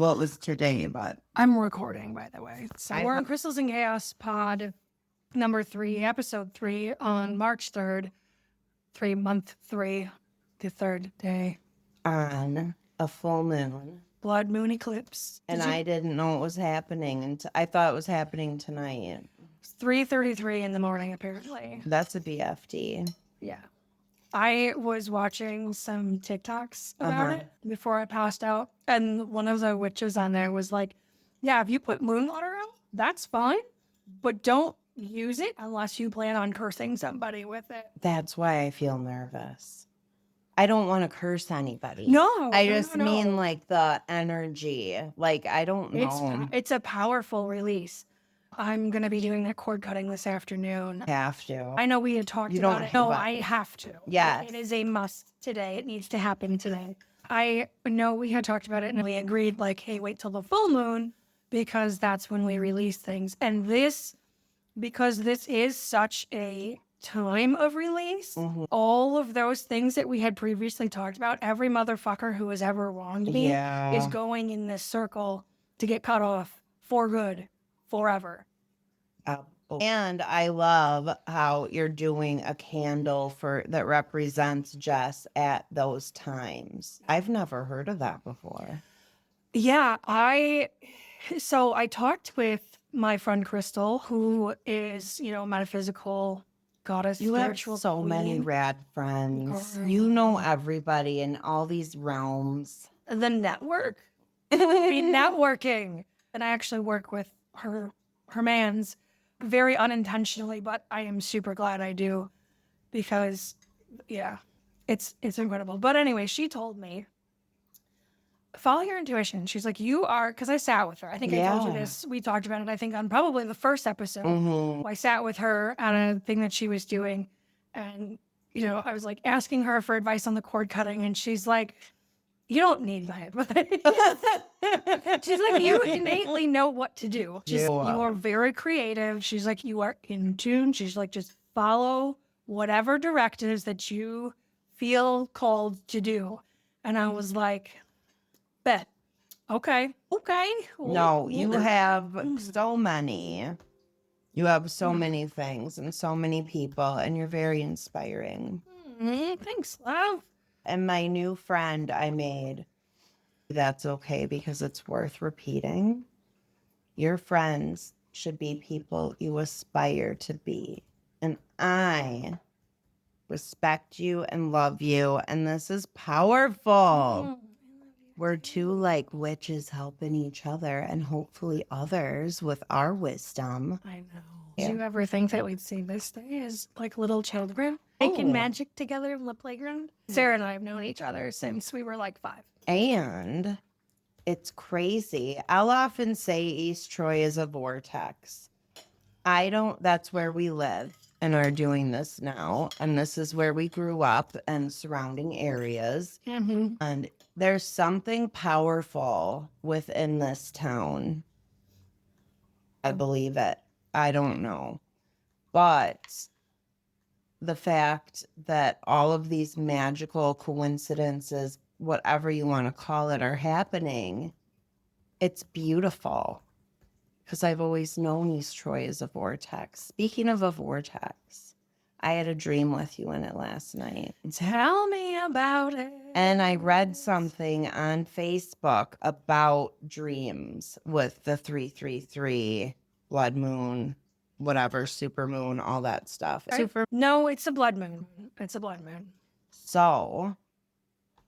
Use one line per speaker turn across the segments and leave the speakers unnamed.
Well, it was today, but
I'm recording, by the way. So
I
we're
ha-
in Crystals and Chaos pod number 3, episode 3 on March 3rd, month 3, the third day.
on a full moon.
Blood moon eclipse.
And I didn't know it was happening. And I thought it was happening tonight.
It's 3:33 in the morning, apparently.
That's a BFD.
Yeah. I was watching some TikToks about it before I passed out. And one of the witches on there was like, yeah, if you put moon water out, that's fine. But don't use it unless you plan on cursing somebody with it.
That's why I feel nervous. I don't want to curse anybody.
No.
I just mean like the energy. Like, I don't know.
It's a powerful release. I'm going to be doing that cord cutting this afternoon.
Have to.
I know we had talked about it. No, I have to.
Yes.
It is a must today. It needs to happen today. I know we had talked about it and we agreed like, hey, wait till the full moon because that's when we release things. And because this is such a time of release, all of those things that we had previously talked about, every motherfucker who has ever wronged me is going in this circle to get cut off for good. Forever.
And I love how you're doing a candle that represents Jess at those times. I've never heard of that before.
Yeah, I talked with my friend Crystal, who is, metaphysical goddess,
you
spiritual
have so
queen.
many rad friends. You know everybody in all these realms.
The network. Networking. And I actually work with her mans very unintentionally, but I am super glad I do because it's incredible. But anyway, she told me, follow your intuition. She's like, because I sat with her. I think I told you this. We talked about it, I think, on probably the first episode. I sat with her at a thing that she was doing. And, I was like asking her for advice on the cord cutting. And she's like, you don't need my advice. She's like, you innately know what to do. You are very creative. She's like, you are in tune. She's like, just follow whatever directives that you feel called to do. And I was like, bet. Okay.
No, you have so many. You have so many things and so many people, and you're very inspiring.
Thanks, love.
And my new friend I made, that's okay because it's worth repeating. Your friends should be people you aspire to be. And I respect you and love you. And this is powerful. We're two like witches helping each other and hopefully others with our wisdom.
I know. Yeah. Do you ever think that we'd see this day as like little children making magic together in the playground? Sarah and I have known each other since we were like 5.
And it's crazy. I'll often say East Troy is a vortex. That's where we live and are doing this now. And this is where we grew up and surrounding areas. And there's something powerful within this town. I believe it. I don't know. But the fact that all of these magical coincidences, whatever you want to call it, are happening, it's beautiful. Because I've always known East Troy is a vortex. Speaking of a vortex, I had a dream with you in it last night.
Tell me about it.
And I read something on Facebook about dreams with the 333, blood moon, whatever, super moon, all that stuff.
No, it's a blood moon. It's a blood moon.
So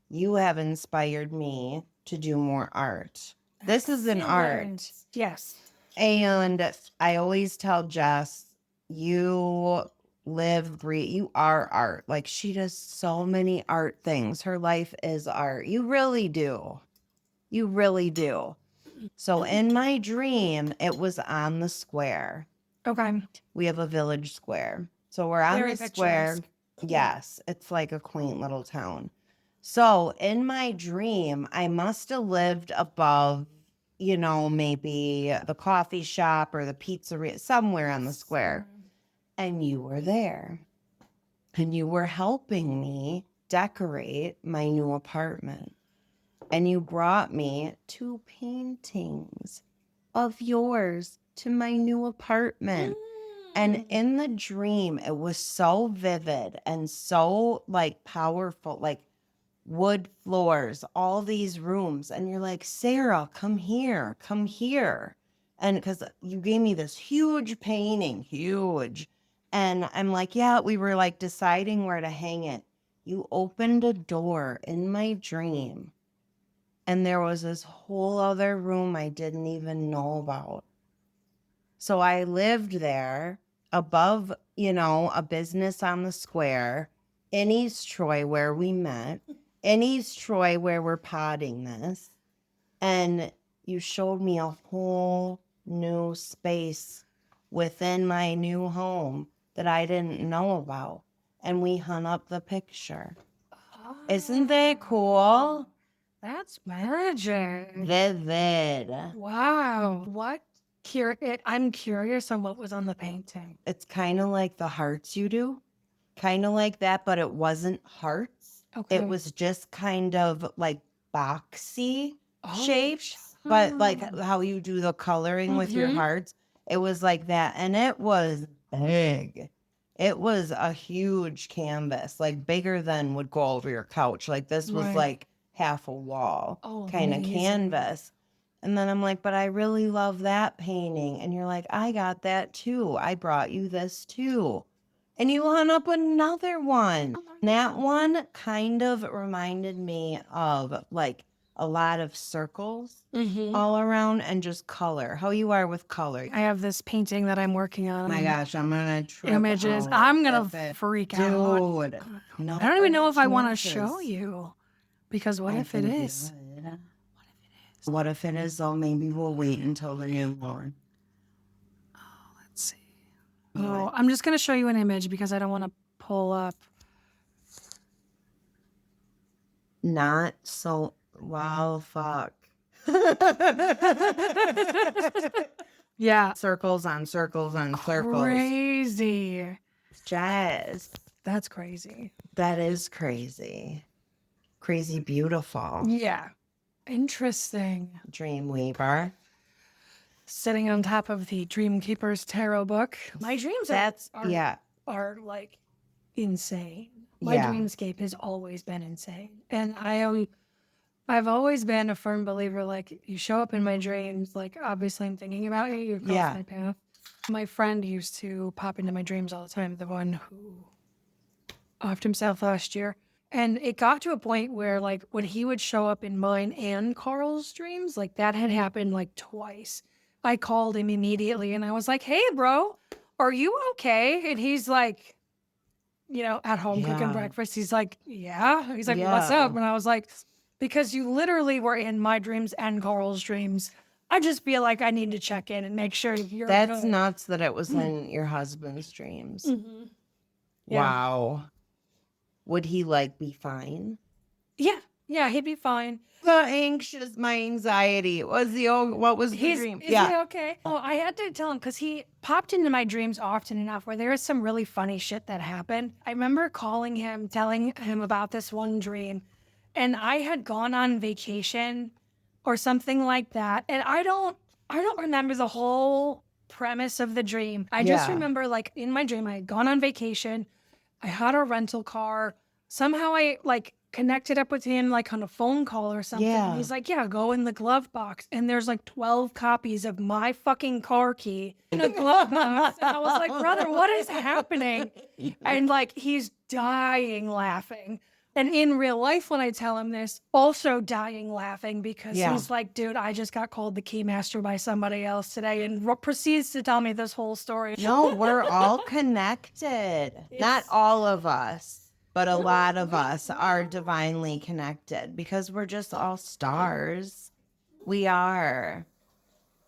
you have inspired me to do more art. This is an art.
Yes.
And I always tell Jess, you live, breathe, you are art. Like, she does so many art things. Her life is art. You really do. You really do. So in my dream, it was on the square.
Okay.
We have a village square. So we're on the square. Yes. It's like a quaint little town. So in my dream, I must have lived above, maybe the coffee shop or the pizzeria, somewhere on the square. And you were there. And you were helping me decorate my new apartment. And you brought me 2 paintings of yours to my new apartment. And in the dream, it was so vivid and so like powerful, like wood floors, all these rooms. And you're like, Sarah, come here, come here. And because you gave me this huge painting, huge. And I'm like, yeah, we were like deciding where to hang it. You opened a door in my dream, and there was this whole other room I didn't even know about. So I lived there above, a business on the square in East Troy where we met, in East Troy where we're potting this. And you showed me a whole new space within my new home that I didn't know about. And we hung up the picture. Isn't that cool?
That's magic.
Vivid.
Wow. I'm curious on what was on the painting.
It's kind of like the hearts you do. Kind of like that, but it wasn't hearts.
Okay.
It was just kind of like boxy
Oh,
shapes, but like how you do the coloring with your hearts. It was like that. And it was big. It was a huge canvas, like bigger than would go over your couch. Like this was
Right.
like half a wall kind of
amazing.
canvas. And then I'm like, but I really love that painting. And you're like, I got that too. I brought you this too. And you hung up another one. That one kind of reminded me of like a lot of circles all around and just color. How you are with color.
I have this painting that I'm working on.
My gosh, I'm gonna trip
Images.
out
I'm gonna
with it.
freak out.
Dude, no,
I don't even know if I want to
chances.
show you, because what
I
if it
think you
is?
would. What if it is, though? Maybe we'll wait until the new one.
Let's see. Oh, I'm just gonna show you an image because I don't want to pull up.
Not so. Wow, fuck.
Yeah.
Circles on circles on circles.
Crazy.
Jazz.
That's crazy.
That is crazy. Crazy beautiful.
Yeah. Interesting.
Dreamweaver.
Sitting on top of the Dreamkeeper's tarot book. My dreams are like insane. My dreamscape has always been insane. And I've always been a firm believer, like, you show up in my dreams, like, obviously I'm thinking about you, you cross my path. My friend used to pop into my dreams all the time, the one who offed himself last year. And it got to a point where, like, when he would show up in mine and Carl's dreams, like, that had happened, like, twice. I called him immediately, and I was like, hey, bro, are you okay? And he's like, at home cooking breakfast. He's like, yeah. He's like, what's up? And I was like, because you literally were in my dreams and Carl's dreams. I just feel like I need to check in and make sure you're
That's
good.
nuts that it was in your husband's dreams.
Mm-hmm. Yeah.
Wow. Would he like be fine?
Yeah, he'd be fine.
My anxiety. What was the dream?
Is he okay? Oh, I had to tell him because he popped into my dreams often enough where there was some really funny shit that happened. I remember calling him, telling him about this one dream, and I had gone on vacation or something like that. And I don't remember the whole premise of the dream. I just remember, like, in my dream, I had gone on vacation. I had a rental car. Somehow I like connected up with him like on a phone call or something.
Yeah.
He's like, yeah, go in the glove box. And there's like 12 copies of my fucking car key in a glove box. And I was like, brother, what is happening? And like, he's dying laughing. And in real life, when I tell him this, also dying laughing because he's like, dude, I just got called the keymaster by somebody else today, and proceeds to tell me this whole story.
No, we're all connected. Not all of us, but a lot of us are divinely connected because we're just all stars. We are.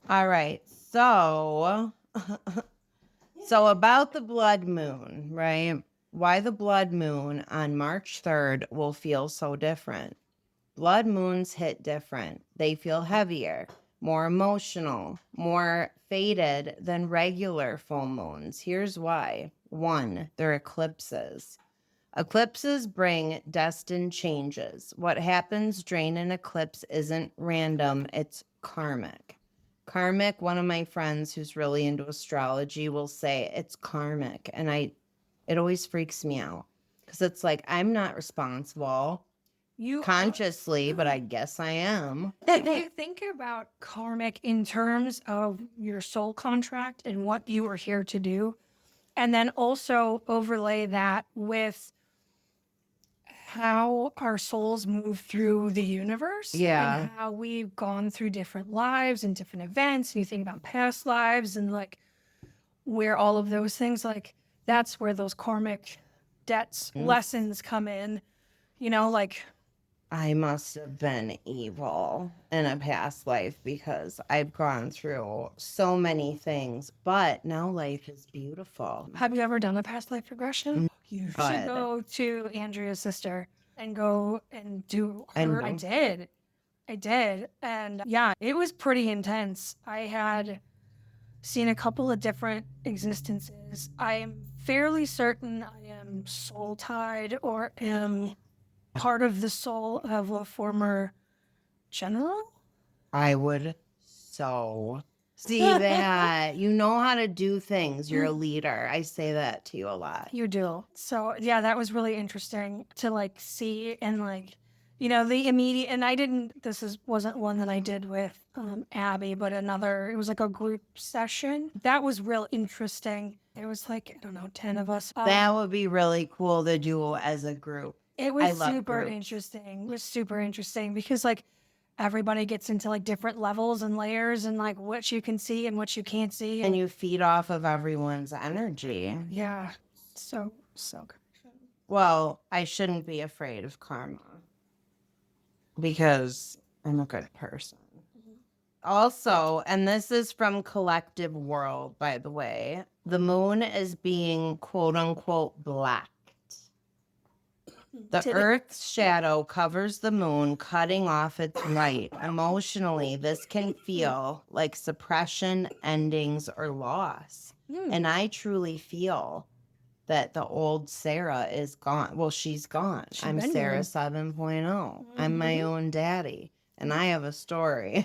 All right. So about the blood moon, right? Why the blood moon on March 3rd will feel so different. Blood moons hit different. They feel heavier, more emotional, more faded than regular full moons. Here's why. 1, they're eclipses. Eclipses bring destined changes. What happens during an eclipse isn't random, it's karmic. Karmic, one of my friends who's really into astrology will say it's karmic. And it always freaks me out because it's like, I'm not responsible
You
consciously, but I guess I am.
if you think about karmic in terms of your soul contract and what you are here to do, and then also overlay that with how our souls move through the universe
Yeah.
and how we've gone through different lives and different events. And you think about past lives and like where all of those things, like that's where those karmic debts, lessons come in, you know, like
I must have been evil in a past life because I've gone through so many things, but now life is beautiful.
have you ever done a past life regression? You should
But
go to Andrea's sister and go and do
I
her.
know.
I did. And yeah, it was pretty intense. I had seen a couple of different existences. I am fairly certain I am soul tied or am part of the soul of a former general.
I would so see that. You know how to do things. You're a leader. I say that to you a lot.
You do. So yeah, that was really interesting to like see and like, you know, the immediate, and I didn't, wasn't one that I did with Abby, but another, it was like a group session. That was real interesting. It was like, I don't know, 10 of us.
That would be really cool to do as a group.
It
I
was
love
super
groups.
interesting. It was super interesting because like everybody gets into like different levels and layers and like what you can see and what you can't see.
And you feed off of everyone's energy.
Yeah. So good.
Well, I shouldn't be afraid of karma because I'm a good person. Also, and this is from Collective World, by the way, the moon is being quote unquote blacked. The Earth's shadow covers the moon, cutting off its light. Emotionally, this can feel like suppression, endings, or loss. And I truly feel that the old Sarah is gone. Well, she's gone. I'm
been
Sarah
here.
7.0. I'm my own daddy. And I have a story.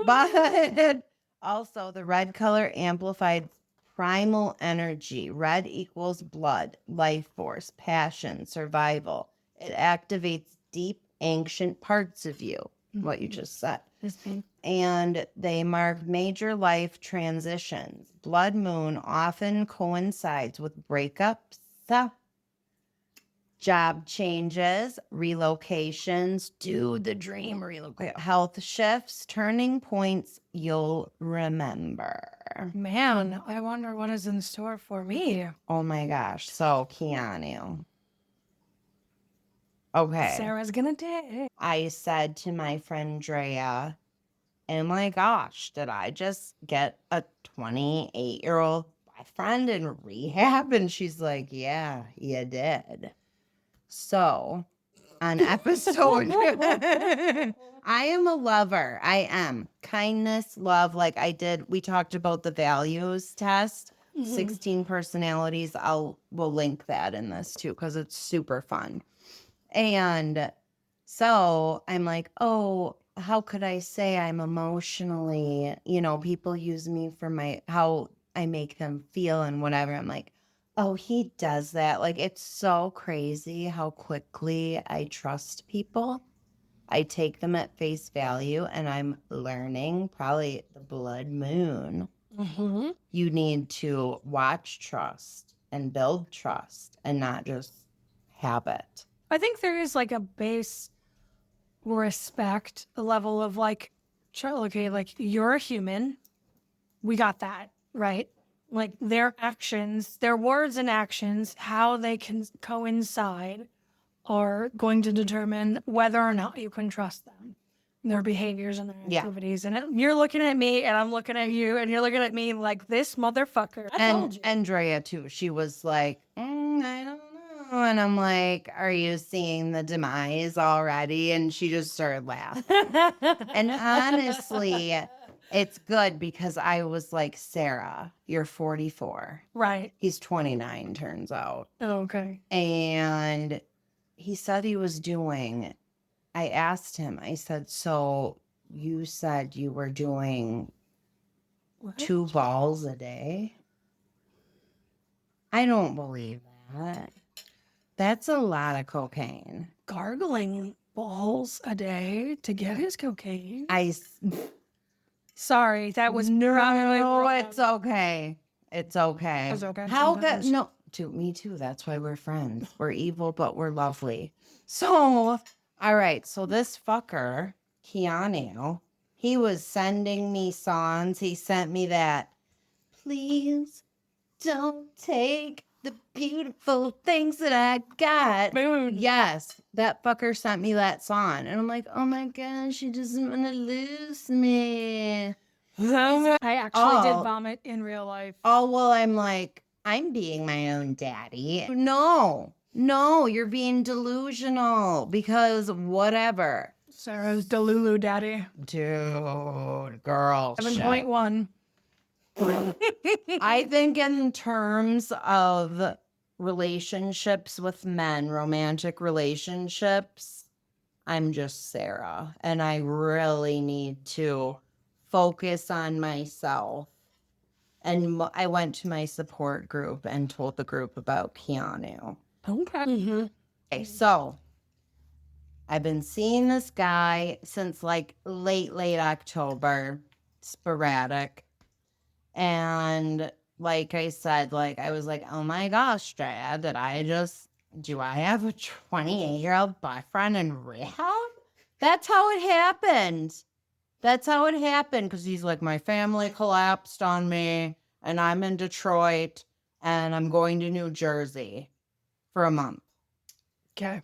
But also, the red color amplified primal energy. Red equals blood, life force, passion, survival. It activates deep, ancient parts of you, what you just said. And they mark major life transitions. Blood moon often coincides with breakups, job changes, relocations, do the dream relocate, health shifts, turning points you'll remember.
Man, I wonder what is in store for me.
Oh my gosh. So, Keanu. Okay.
Sarah's gonna die.
I said to my friend Drea, oh my gosh, did I just get a 28-year-old boyfriend in rehab? And she's like, yeah, you did. So, on episode, I am a lover. I am. Kindness, love, like I did. We talked about the values test, 16 personalities. We'll link that in this too, because it's super fun. And so I'm like, oh, how could I say I'm emotionally, people use me for how I make them feel and whatever. I'm like, oh, he does that. Like, it's so crazy how quickly I trust people. I take them at face value, and I'm learning probably the blood moon. You need to watch trust and build trust and not just have it.
I think there is like a base respect, a level of like, okay, like you're a human. We got that, right? Like their actions, their words and actions, how they can coincide are going to determine whether or not you can trust them, their behaviors and their activities. And you're looking at me and I'm looking at you and you're looking at me like this motherfucker. I told you.
Andrea too. She was like, I don't know. And I'm like, are you seeing the demise already? And she just started laughing. And honestly, It's good because I was like, Sarah, you're 44.
Right.
He's 29, turns out.
Okay.
And he said he was doing, I asked him, I said, so you said you were doing
What?
2 balls a day? I don't believe that. That's a lot of cocaine.
Gargling balls a day to get his cocaine.
I
Sorry, that was probably
no,
wrong.
it's okay. It's okay.
It's okay
How good?
sometimes.
No, me too. That's why we're friends. We're evil, but we're lovely. So, all right. So this fucker, Keanu, he was sending me songs. He sent me that. Please don't take the beautiful things that I got.
Boom.
Yes, that fucker sent me that song. And I'm like, oh my gosh, she doesn't want to lose me.
I actually did
Oh.
vomit in real life.
Oh, well, I'm like, I'm being my own daddy. No, you're being delusional because whatever.
Sarah's Delulu daddy.
Dude, girl. shit.
7.1.
I think in terms of relationships with men, romantic relationships, I'm just Sarah. And I really need to focus on myself. And I went to my support group and told the group about Keanu.
Okay.
Okay, so I've been seeing this guy since like late October, sporadic. And like I said, like I was like, oh my gosh, Dad, do I have a 28-year-old boyfriend in rehab? That's how it happened. That's how it happened because he's like, my family collapsed on me and I'm in Detroit and I'm going to New Jersey for a month.
Okay.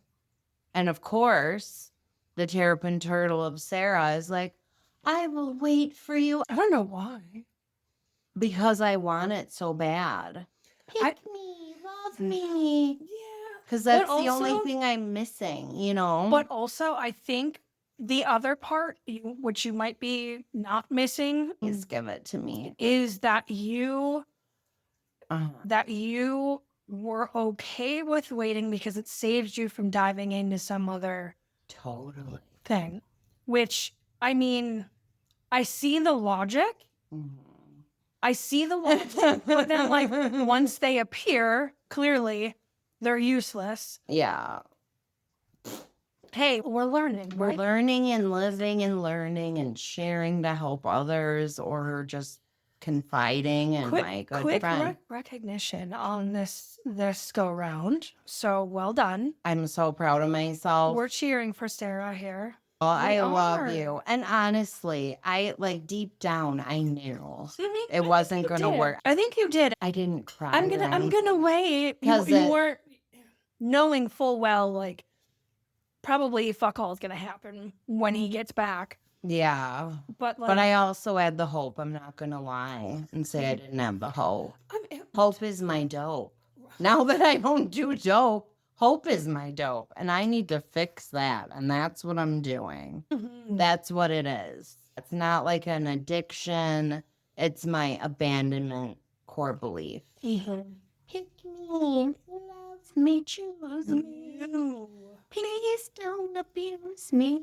And of course, the terrapin turtle of Sarah is like, I will wait for you
I don't know why.
because I want it so bad. Pick me, love me.
Yeah.
Because that's
But
the only
also-
thing I'm missing, you know?
But also, I think the other part, which you might be not missing,
Please give it to me.
is that you
Uh-huh.
were okay with waiting because it saves you from diving into some other
Totally.
thing. Which, I mean, I see the logic.
Mhm.
I see the logic. But then, like, once they appear, clearly, they're useless.
Yeah.
Hey, we're learning,
We're
right?
learning and living and learning and sharing to help others or just confiding in my good friend.
Recognition on this go round. So well done.
I'm so proud of myself.
We're cheering for Sarah here.
Well, I love
are.
you. And honestly, I like deep down, I knew
I
it wasn't going to
did.
work.
I think you did.
I didn't cry.
I'm gonna wait. You
'Cause it-
weren't knowing full well, like, probably fuck all is gonna happen when he gets back.
Yeah.
But like,
But I also had the hope. I'm not going to lie and say I didn't have the hope. Hope is my dope. Now that I don't do dope, hope is my dope. And I need to fix that. And that's what I'm doing.
Mhm.
That's what it is. It's not like an addiction. It's my abandonment core belief.
Mhm.
Pick me, love me, choose me. Please don't abuse me.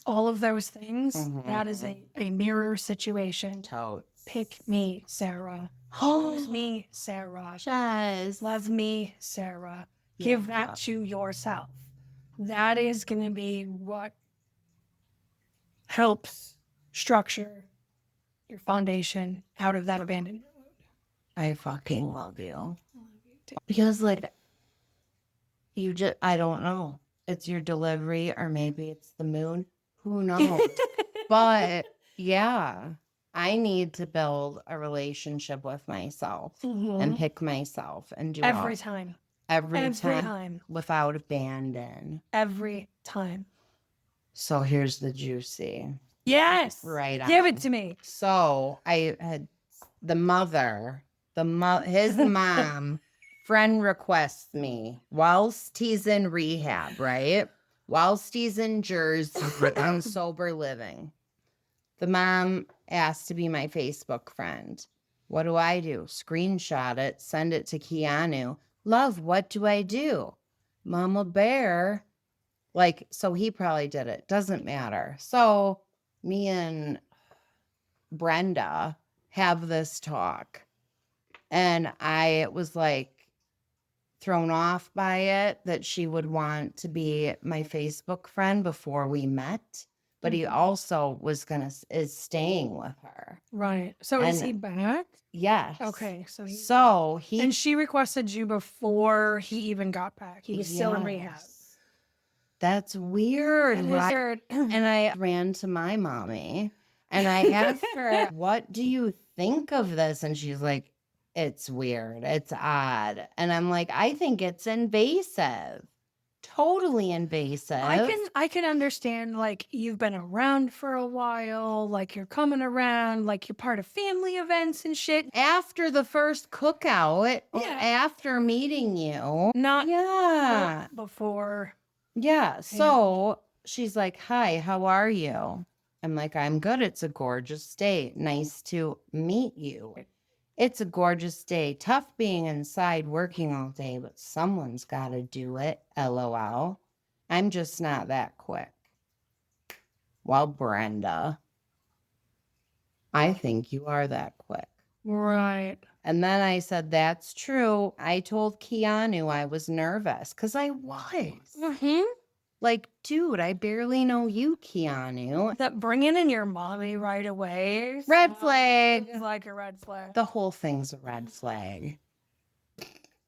All of those things,
Mhm.
that is a mirror situation.
Totes.
Pick me, Sarah. Choose me, Sarah.
Yes.
Love me, Sarah. Give
Yeah.
that to yourself. That is going to be what helps structure your foundation out of that abandonment.
I fucking love you. Because, like, I don't know. It's your delivery, or maybe it's the moon. Who knows? But, yeah, I need to build a relationship with myself and pick myself and do
Every
all-
time.
every time without abandon.
Every time.
So here's the juicy.
Yes.
Right on.
Give it to me.
So I had the mother, his mom, friend requests me whilst he's in rehab, right? Whilst he's in Jersey on sober living. The mom asked to be my Facebook friend. What do? Screenshot it, send it to Keanu. Love, what do I do? Mama Bear. Like, so he probably did it. Doesn't matter. So me and Brenda have this talk. And I was like thrown off by it that she would want to be my Facebook friend before we met. But he also is staying with her.
Right. So is he
And
back?
yes.
Okay. So
he
and she requested you before he even got back. He was still in rehab.
Yes. That's weird,
That is
right?
weird.
And I ran to my mommy and I asked her, what do you think of this? And she's like, it's weird. It's odd. And I'm like, I think it's invasive. Totally invasive.
I can understand, like, you've been around for a while, like you're coming around, like you're part of family events and shit.
After the first cookout,
Yeah.
after meeting you.
Not
Yeah.
before.
Yeah. So she's like, hi, how are you? I'm like, I'm good. It's a gorgeous day. Nice to meet you. It's a gorgeous day. Tough being inside working all day, but someone's got to do it. LOL. I'm just not that quick. Well, Brenda, I think you are that quick.
Right.
And then I said, that's true. I told Keanu I was nervous because I was.
Mm-hmm.
Like, dude, I barely know you, Keanu.
That bringing in your mommy right away.
Red flag.
Is like a red flag.
The whole thing's a red flag.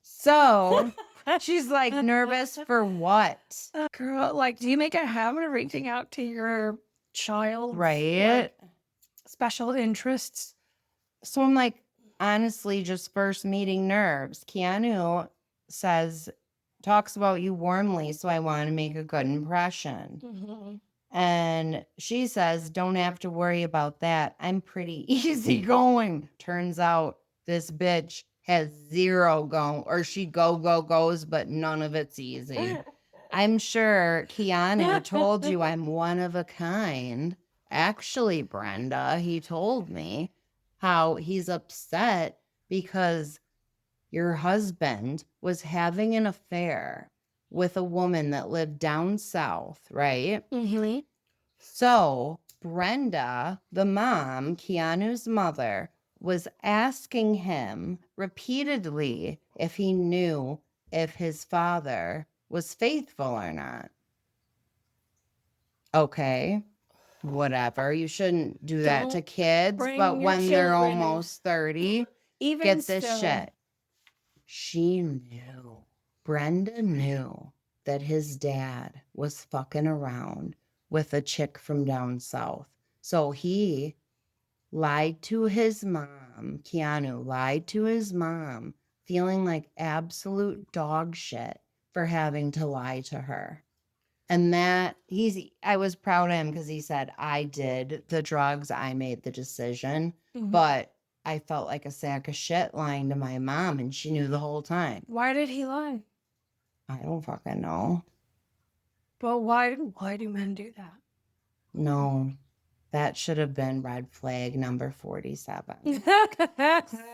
So she's like, nervous for what?
Girl, like, do you make a habit of reaching out to your child?
Right.
Like, special interests?
So I'm like, honestly, just first meeting nerves. Keanu talks about you warmly, so I want to make a good impression.
Mm-hmm.
And she says, don't have to worry about that. I'm pretty easygoing. Turns out this bitch has zero or she goes, but none of it's easy. I'm sure Keanu told you I'm one of a kind. Actually, Brenda, he told me how he's upset because your husband was having an affair with a woman that lived down south, right?
Mm-hmm.
So Brenda, the mom, Keanu's mother, was asking him repeatedly if he knew if his father was faithful or not. Okay, whatever. You shouldn't do that to kids, but when they're almost 30, get this shit. She knew. Brenda knew that his dad was fucking around with a chick from down south. So he lied to his mom. Keanu lied to his mom, feeling like absolute dog shit for having to lie to her. And I was proud of him because he said, I did the drugs, I made the decision, but I felt like a sack of shit lying to my mom, and she knew the whole time.
Why did he lie?
I don't fucking know.
But why do men do that?
No, that should have been red flag number 47.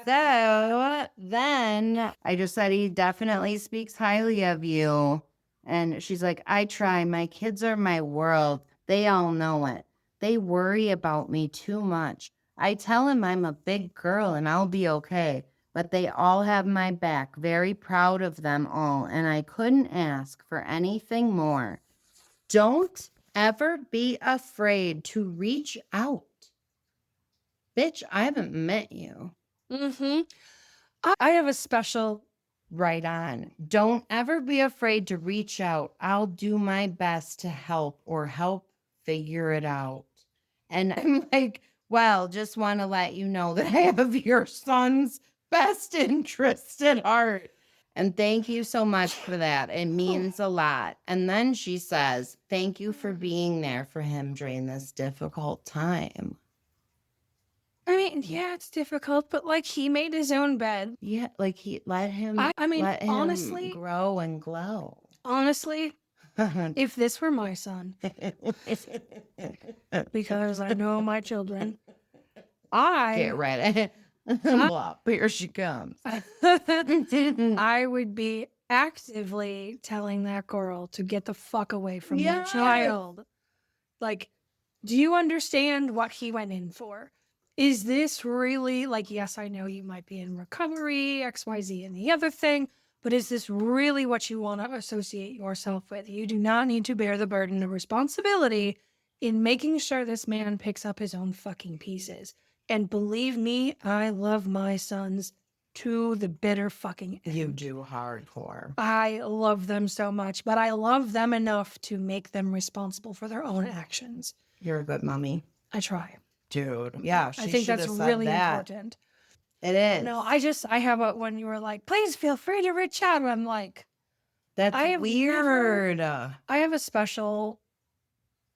So then I just said, he definitely speaks highly of you. And she's like, I try. My kids are my world. They all know it. They worry about me too much. I tell him I'm a big girl and I'll be okay. But they all have my back. Very proud of them all. And I couldn't ask for anything more. Don't ever be afraid to reach out. Bitch, I haven't met you.
Mm-hmm. I have a special...
Right on. Don't ever be afraid to reach out. I'll do my best to help figure it out. And I'm like, well, just want to let you know that I have your son's best interest at heart. And thank you so much for that. It means a lot. And then she says, thank you for being there for him during this difficult time.
I mean, yeah, it's difficult, but like he made his own bed.
Yeah, like he let him
honestly,
grow and glow.
Honestly, if this were my son, because I know my children,
Get ready. Up. Here she comes.
I would be actively telling that girl to get the fuck away from that
Yes.
child. Like, do you understand what he went in for? Is this really, like, yes, I know you might be in recovery, XYZ, and the other thing, but is this really what you want to associate yourself with? You do not need to bear the burden of responsibility in making sure this man picks up his own fucking pieces. And believe me, I love my sons to the bitter fucking end.
You do hardcore.
I love them so much, but I love them enough to make them responsible for their own actions.
You're a good mommy.
I try.
Dude. Yeah, she
I think that's
should have said
really
that.
important.
It is.
No, I have a, when you were like, please feel free to reach out. I'm like,
That's
I have
weird.
I have a special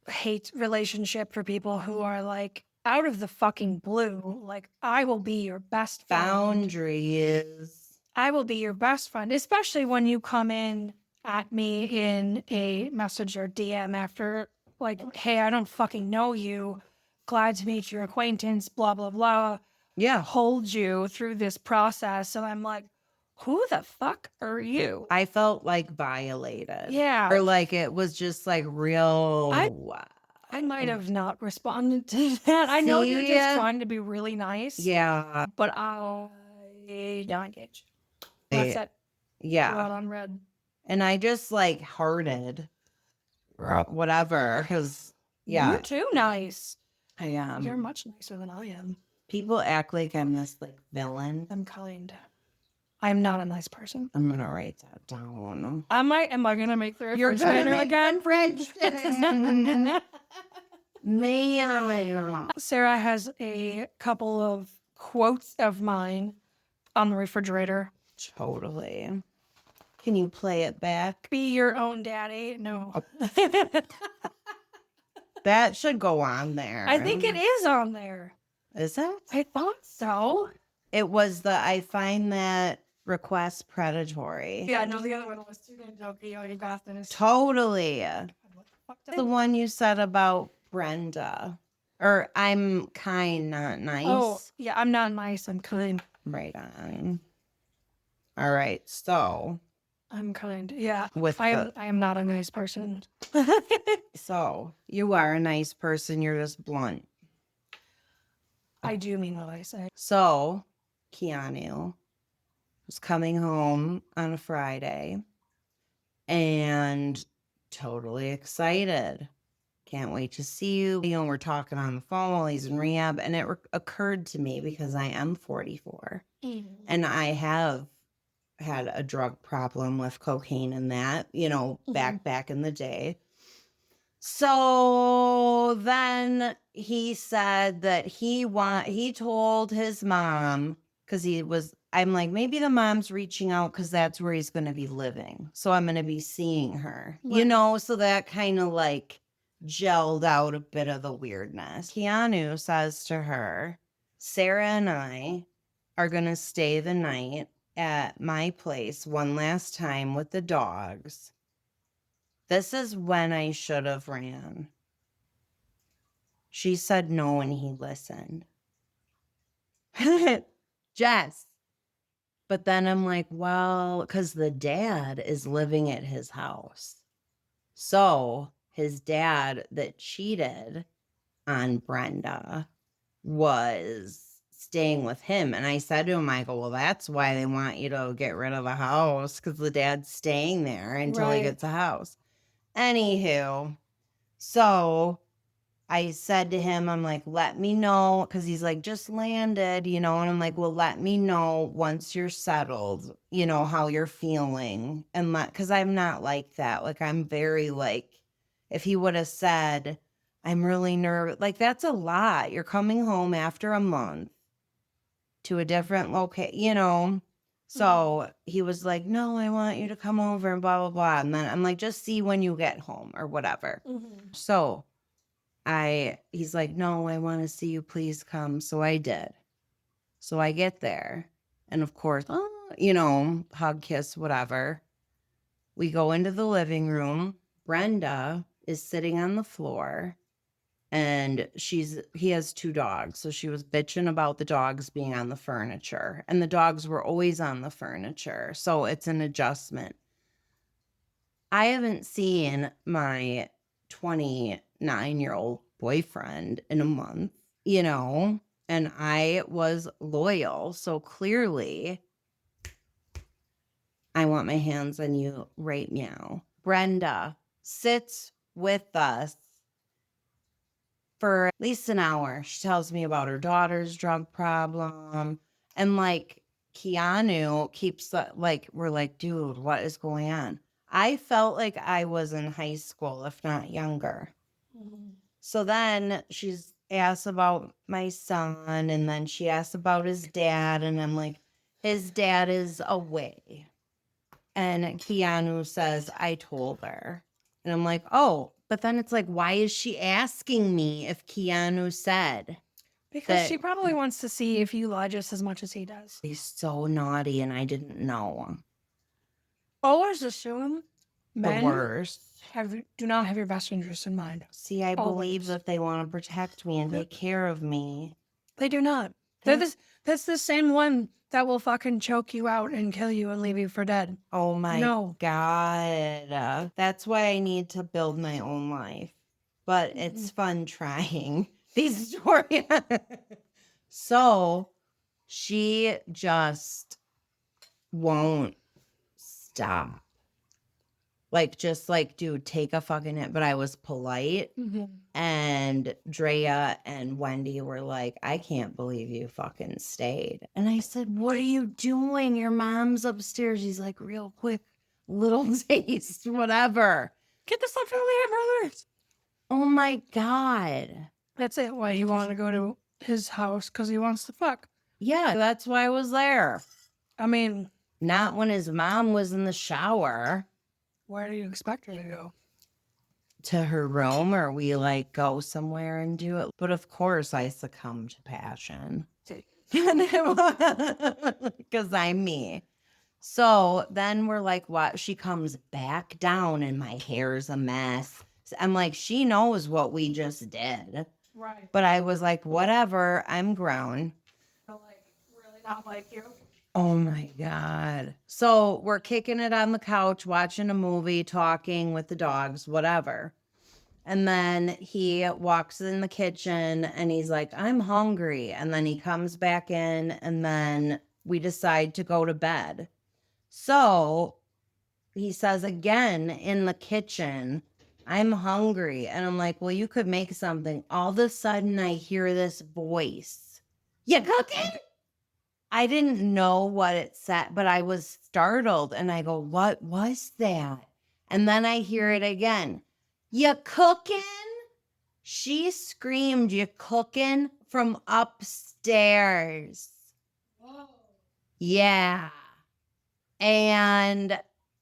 hate relationship for people who are like, out of the fucking blue, like, I will be your best friend.
Boundaries.
I will be your best friend, especially when you come in at me in a message or DM after, like, hey, I don't fucking know you. Glad to meet your acquaintance, blah, blah, blah.
Yeah.
Hold you through this process. And I'm like, who the fuck are you?
I felt like violated.
Yeah.
Or like it was just like real.
I might have not responded to that. I know you're
See?
just trying to be really nice.
Yeah.
But I don't engage. That's it. Go
Yeah.
out on red.
And I just like hearted whatever. Because, yeah.
You're too nice.
I am.
You're much nicer than I am.
People act like I'm this like villain.
I'm kind. I'm not a nice person.
I'm going to write that down.
Am I going to make the refrigerator again?
Man.
Sarah has a couple of quotes of mine on the refrigerator.
Totally. Can you play it back?
Be your own daddy. No.
That should go on there.
I think it is on there.
Is it?
I thought so.
It was I find that request predatory.
Yeah, no, the other one was too good. You got this.
Totally. The one you said about Brenda. Or I'm kind, not nice.
Oh, yeah, I'm not nice. I'm kind.
Right on. All right, so.
I'm kind. Yeah.
I
am not a nice person.
So, you are a nice person. You're just blunt.
I do mean what I say.
So, Keanu was coming home on a Friday and totally excited. Can't wait to see you. You know, we're talking on the phone while he's in rehab. And it occurred to me because I am 44 and I have had a drug problem with cocaine and that, you know, back in the day. So then he said that he told his mom, because I'm like, maybe the mom's reaching out because that's where he's going to be living. So I'm going to be seeing her, you know, so that kind of like gelled out a bit of the weirdness. Keanu says to her, Sarah and I are going to stay the night at my place one last time with the dogs. This is when I should have ran. She said no and he listened. Jess. But then I'm like, well, because the dad is living at his house. So his dad that cheated on Brenda was staying with him. And I said to him, I go, well, that's why they want you to get rid of the house, because the dad's staying there until he gets a house. Anywho, so I said to him, I'm like, let me know, because he's like, just landed, you know, and I'm like, well, let me know once you're settled, you know, how you're feeling. And because I'm not like that. Like, I'm very like, if he would have said, I'm really nervous, like, that's a lot. You're coming home after a month to a different location, you know. So he was like, no, I want you to come over and blah, blah, blah. And then I'm like, just see when you get home or whatever. So he's like, no, I want to see you. Please come. So I did. So I get there. And of course, you know, hug, kiss, whatever. We go into the living room. Brenda is sitting on the floor and he has 2 dogs. So she was bitching about the dogs being on the furniture, and the dogs were always on the furniture. So it's an adjustment. I haven't seen my 29-year-old boyfriend in a month, and I was loyal. So clearly, I want my hands on you right now. Brenda sits with us for at least an hour. She tells me about her daughter's drug problem. And like Keanu keeps we're like, dude, what is going on? I felt like I was in high school, if not younger. So then she's asked about my son, and then she asked about his dad, and I'm like, his dad is away. And Keanu says, I told her. And I'm like, oh, but then it's like, why is she asking me if Keanu said?
Because she probably wants to see if you lie just as much as he does.
He's so naughty, and I didn't know.
Always assume men
The worst.
do not have your best interest in mind.
See, I believe that they want to protect me and take care of me.
They do not. That's the same one that will fucking choke you out and kill you and leave you for dead.
Oh my God. That's why I need to build my own life. But it's fun trying these stories. So she just won't stop. Dude, take a fucking hit. But I was polite. And Drea and Wendy were like, I can't believe you fucking stayed. And I said, what are you doing? Your mom's upstairs. She's like, real quick, little taste, whatever.
Get the stuff out of the brothers.
Oh my God.
That's it. Why you want to go to his house? Because he wants to fuck.
Yeah, that's why I was there.
I mean,
not when his mom was in the shower.
Where do you expect her to go?
To her room, or we go somewhere and do it. But of course I succumb to passion. Because I'm me. So then we're like, what? She comes back down and my hair's a mess. I'm like, she knows what we just did.
Right.
But I was like, whatever, I'm grown.
So really not like you.
Oh my God. So we're kicking it on the couch, watching a movie, talking with the dogs, whatever. And then he walks in the kitchen and he's like, I'm hungry. And then he comes back in, and then we decide to go to bed. So he says again in the kitchen, I'm hungry. And I'm like, well, you could make something. All of a sudden I hear this voice. You cooking? I didn't know what it said, but I was startled, and I go, what was that? And then I hear it again. You cooking? She screamed, you cooking, from upstairs. Whoa. Yeah. And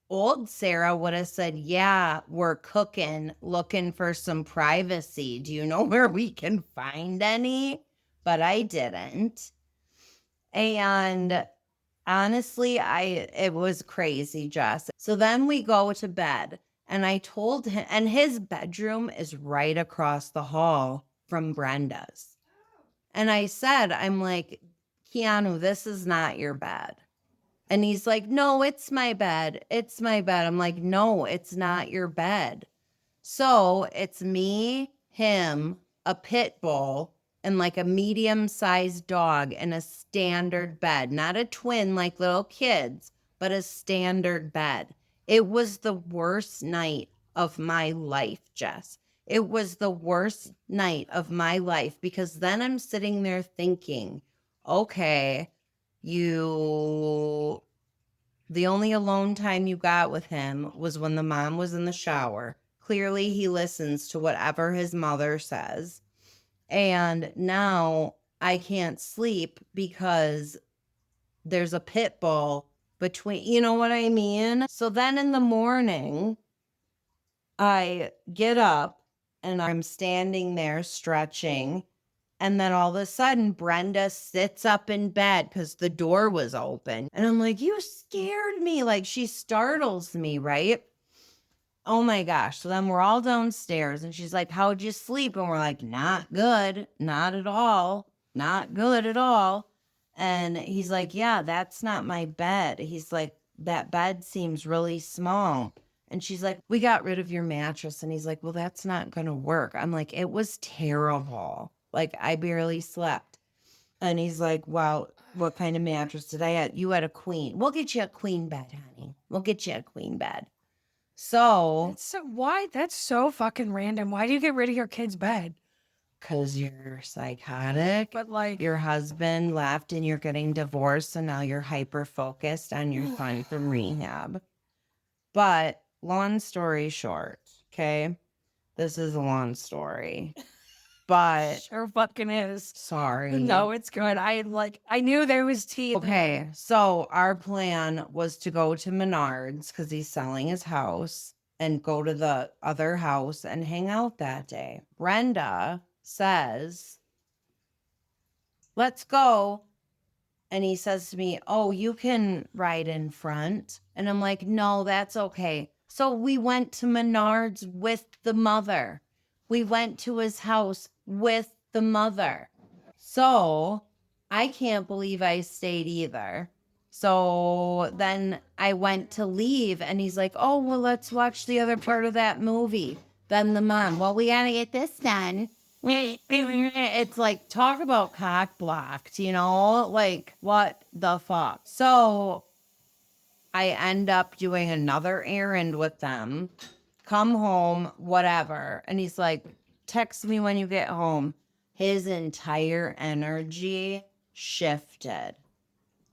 old Sarah would have said, yeah, we're cooking, looking for some privacy. Do you know where we can find any? But I didn't. And honestly, it was crazy, Jess. So then we go to bed, and I told him, and his bedroom is right across the hall from Brenda's. And I said, I'm like, Keanu, this is not your bed. And he's like, no, it's my bed. It's my bed. I'm like, no, it's not your bed. So it's me, him, a pit bull, and a medium-sized dog in a standard bed. Not a twin like little kids, but a standard bed. It was the worst night of my life, Jess. It was the worst night of my life, because then I'm sitting there thinking, okay, the only alone time you got with him was when the mom was in the shower. Clearly, he listens to whatever his mother says. And now I can't sleep because there's a pit bull between, you know what I mean? So then in the morning, I get up and I'm standing there stretching. And then all of a sudden, Brenda sits up in bed because the door was open. And I'm like, you scared me. She startles me, right? Oh my gosh. So then we're all downstairs and she's like, how'd you sleep? And we're like, not good. Not at all. Not good at all. And he's like, yeah, that's not my bed. He's like, that bed seems really small. And she's like, we got rid of your mattress. And he's like, well, that's not going to work. I'm like, it was terrible. Like, I barely slept. And he's like, well, what kind of mattress did I have? You had a queen. We'll get you a queen bed, honey. We'll get you a queen bed. So,
Why? That's so fucking random. Why do you get rid of your kid's bed?
because you're psychotic,
But like,
your husband left and you're getting divorced, and now you're hyper focused on your son from rehab. But long story short, okay, this is a long story, but
sure fucking is.
sorry.
No, it's good. I knew there was tea.
Okay, so our plan was to go to Menards because he's selling his house and go to the other house and hang out that day. Brenda says, let's go. And he says to me, oh, you can ride in front. And I'm like, no, that's okay. So we went to Menards with the mother. We went to his house with the mother. So I can't believe I stayed either. So then I went to leave and he's like, oh, well, let's watch the other part of that movie. Then the mom, well, we got to get this done. It's like, talk about cock blocked, you know? Like, what the fuck? So I end up doing another errand with them, come home, whatever. And he's like, text me when you get home. His entire energy shifted.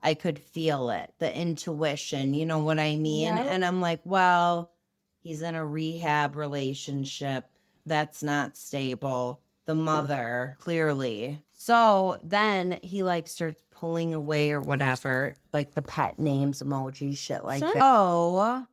I could feel it, the intuition, you know what I mean?
Yeah.
And I'm like, well, he's in a rehab relationship. That's not stable. The mother, clearly. So then he like starts pulling away or whatever, like the pet names emoji, shit like that. Oh,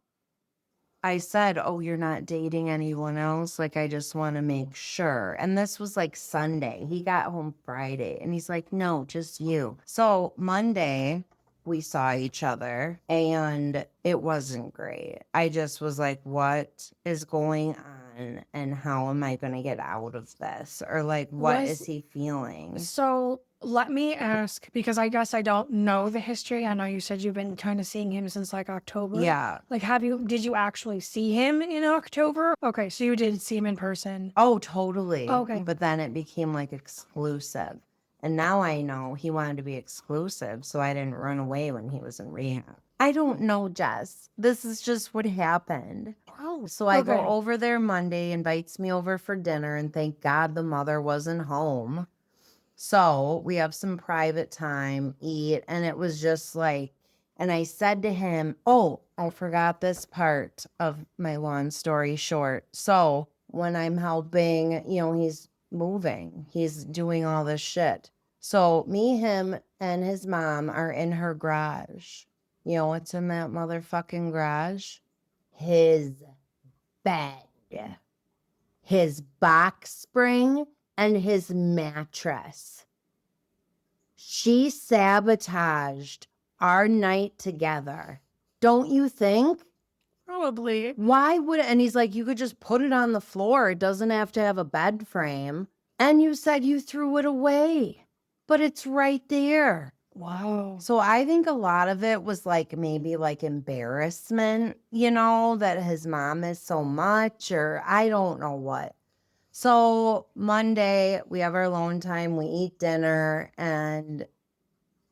I said, oh, you're not dating anyone else? Like, I just want to make sure. And this was like Sunday. He got home Friday and he's like, no, just you. So Monday, we saw each other and it wasn't great. I just was like, what is going on? And how am I going to get out of this? Or like, what is he feeling?
So let me ask, because I guess I don't know the history. I know you said you've been kind of seeing him since like October.
Yeah.
Like, did you actually see him in October? Okay, so you did see him in person.
Oh, totally.
Okay.
But then it became like exclusive. And now I know he wanted to be exclusive, so I didn't run away when he was in rehab. I don't know, Jess. This is just what happened.
Oh,
So I go over there Monday, invites me over for dinner, and thank God the mother wasn't home. So we have some private time, eat, and it was just like, and I said to him, oh, I forgot this part of my long story short. So when I'm helping, you know, he's moving, he's doing all this shit. So me, him, and his mom are in her garage. You know what's in that motherfucking garage? His bed, his box spring, and his mattress. She sabotaged our night together. Don't you think?
probably.
Why would it? And he's like, you could just put it on the floor. It doesn't have to have a bed frame. And you said you threw it away, but it's right there.
Wow.
So I think a lot of it was like maybe like embarrassment, you know, that his mom is so much, or I don't know what. So Monday, we have our alone time, we eat dinner, and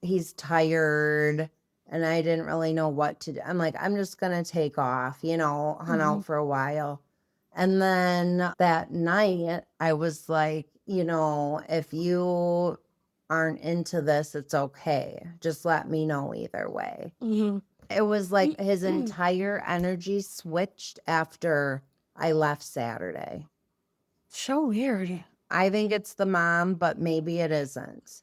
he's tired, and I didn't really know what to do. I'm like, I'm just going to take off, you know, hung out for a while. And then that night, I was like, you know, if you aren't into this, it's okay. Just let me know either way. It was like his entire energy switched after I left Saturday.
So weird.
I think it's the mom, but maybe it isn't.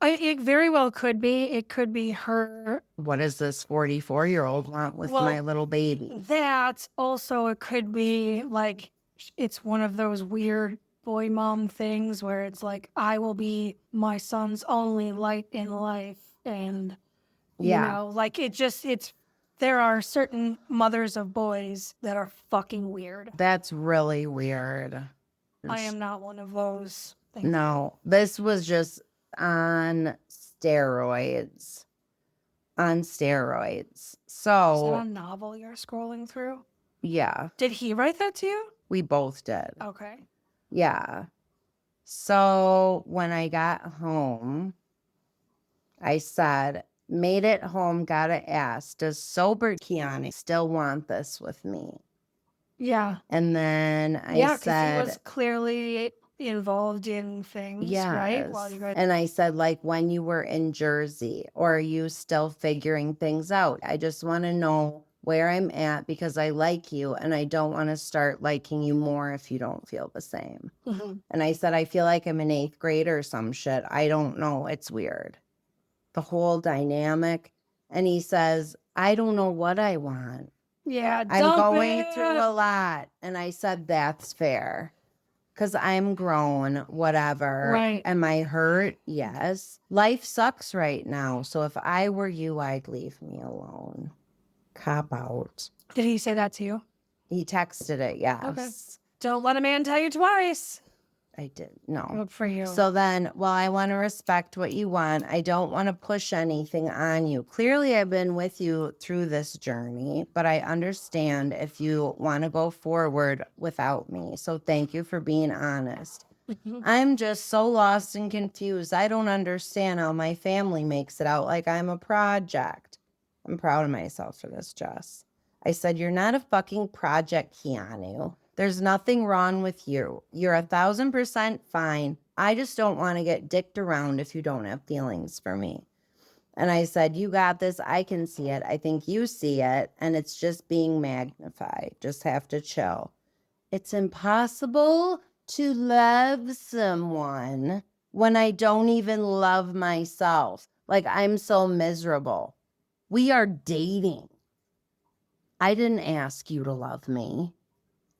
It very well could be. It could be her.
What does this 44-year-old want with my little baby?
That also, it could be like it's one of those weird boy mom things where it's like, I will be my son's only light in life. And, you know, like it's there are certain mothers of boys that are fucking weird.
That's really weird.
I am not one of those. Thank you.
No, this was just on steroids. On steroids.
Is that
So,
a novel you're scrolling through?
yeah,
Did he write that to you?
we both did.
Okay.
Yeah. So, when I got home, I said, made it home, gotta ask, does sober Keanu still want this with me?
Yeah.
And then I
Yeah, because he
said,
was clearly involved in things, right? While
yes.
you guys.
And I said, like, when you were in Jersey, or are you still figuring things out? I just want to know where I'm at because I like you and I don't want to start liking you more if you don't feel the same.
Mhm.
And I said, I feel like I'm in 8th grade or some shit. I don't know. It's weird. The whole dynamic. And he says, I don't know what I want.
Yeah,
I'm
dump
going
it.
through a lot. And I said, that's fair. Because I'm grown, whatever.
Right.
Am I hurt? Yes. Life sucks right now. So if I were you, I'd leave me alone. Cop out.
Did he say that to you?
He texted it, yes.
Okay. Don't let a man tell you twice.
I did. No.
Good for you.
So then, well, I want to respect what you want. I don't want to push anything on you. Clearly, I've been with you through this journey, but I understand if you want to go forward without me. So thank you for being honest. I'm just so lost and confused. I don't understand how my family makes it out like I'm a project. I'm proud of myself for this, Jess. I said, you're not a fucking project, Keanu. There's nothing wrong with you. You're 1,000% fine. I just don't want to get dicked around if you don't have feelings for me. And I said, you got this. I can see it. I think you see it. And it's just being magnified. Just have to chill. It's impossible to love someone when I don't even love myself. Like, I'm so miserable. We are dating. I didn't ask you to love me.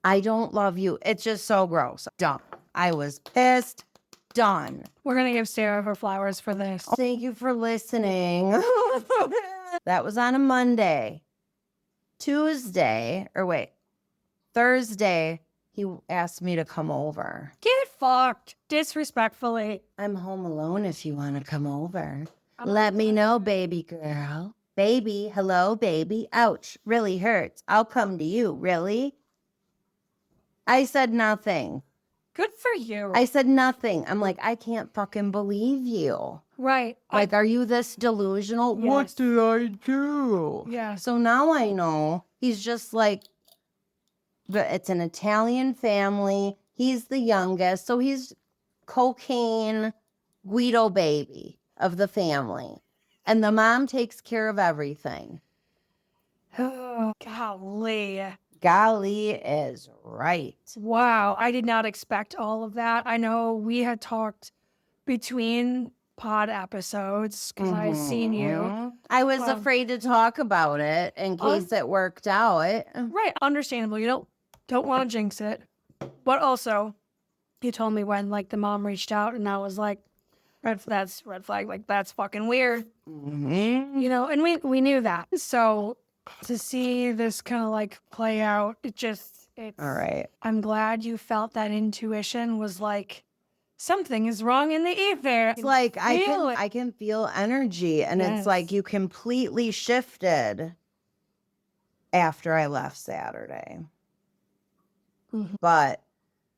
I don't love you. It's just so gross. Done. I was pissed. Done.
We're going to give Sarah her flowers for this.
Thank you for listening. That was on a Monday. Thursday, he asked me to come over.
Get fucked. Disrespectfully.
I'm home alone if you want to come over. Let me know, baby girl. Baby, hello, baby. Ouch, really hurts. I'll come to you, really? I said nothing.
Good for you.
I said nothing. I'm like, I can't fucking believe you.
Right.
Like, are you this delusional?
Yes.
What did I do?
Yeah.
So now I know he's just like, it's an Italian family. He's the youngest. So he's cocaine Guido baby of the family. And the mom takes care of everything.
Oh, golly.
Golly is right.
Wow. I did not expect all of that. I know we had talked between pod episodes because I had seen you.
Mhm. I was afraid to talk about it in case it worked out.
Right. Understandable. You don't want to jinx it. But also, you told me when like the mom reached out and I was like, that's red flag. Like, that's fucking weird.
Mhm.
You know, and we knew that. So to see this kind of like play out, it's
All right.
I'm glad you felt that intuition was like something is wrong in the ether.
It's like
Feel it.
I can feel energy, and
Yes.
it's like you completely shifted after I left Saturday.
Mhm.
But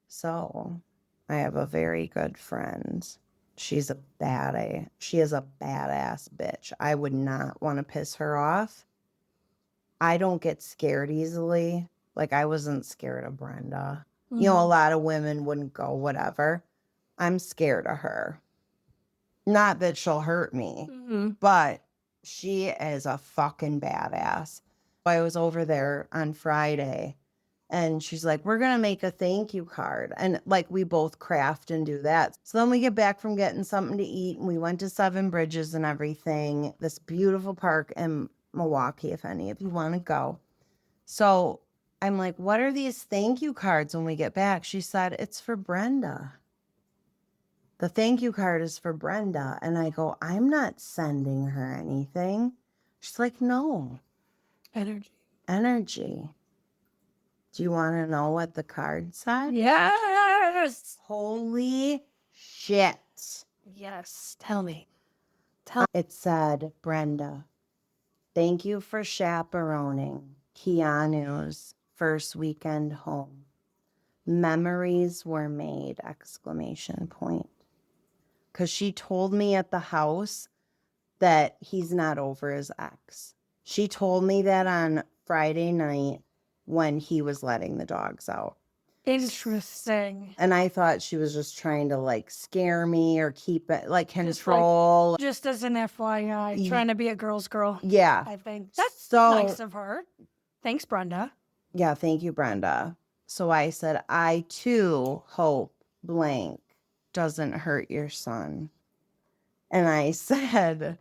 so I have a very good friend. She is a badass bitch. I would not want to piss her off. I don't get scared easily. Like, I wasn't scared of Brenda. You know, a lot of women wouldn't go, whatever. I'm scared of her. Not that she'll hurt me, but she is a fucking badass. I was over there on Friday and she's like, we're going to make a thank you card. And like, we both craft and do that. So then we get back from getting something to eat and we went to Seven Bridges and everything, this beautiful park in Milwaukee, if any of you want to go. So I'm like, what are these thank you cards when we get back? She said, it's for Brenda. The thank you card is for Brenda. And I go, I'm not sending her anything. She's like, no.
Energy.
Energy. Do you want to know what the card said?
Yes.
Holy shit.
Yes. Tell me.
It said, Brenda, thank you for chaperoning Keanu's first weekend home. Memories were made, exclamation point. Because she told me at the house that he's not over his ex. She told me that on Friday night when he was letting the dogs out.
Interesting.
And I thought she was just trying to like scare me or keep it like control.
Just as an FYI, trying to be a girl's girl.
Yeah.
I think that's
So
nice of her. Thanks, Brenda.
yeah, thank you, Brenda. So I said, I too hope blank doesn't hurt your son. And I said,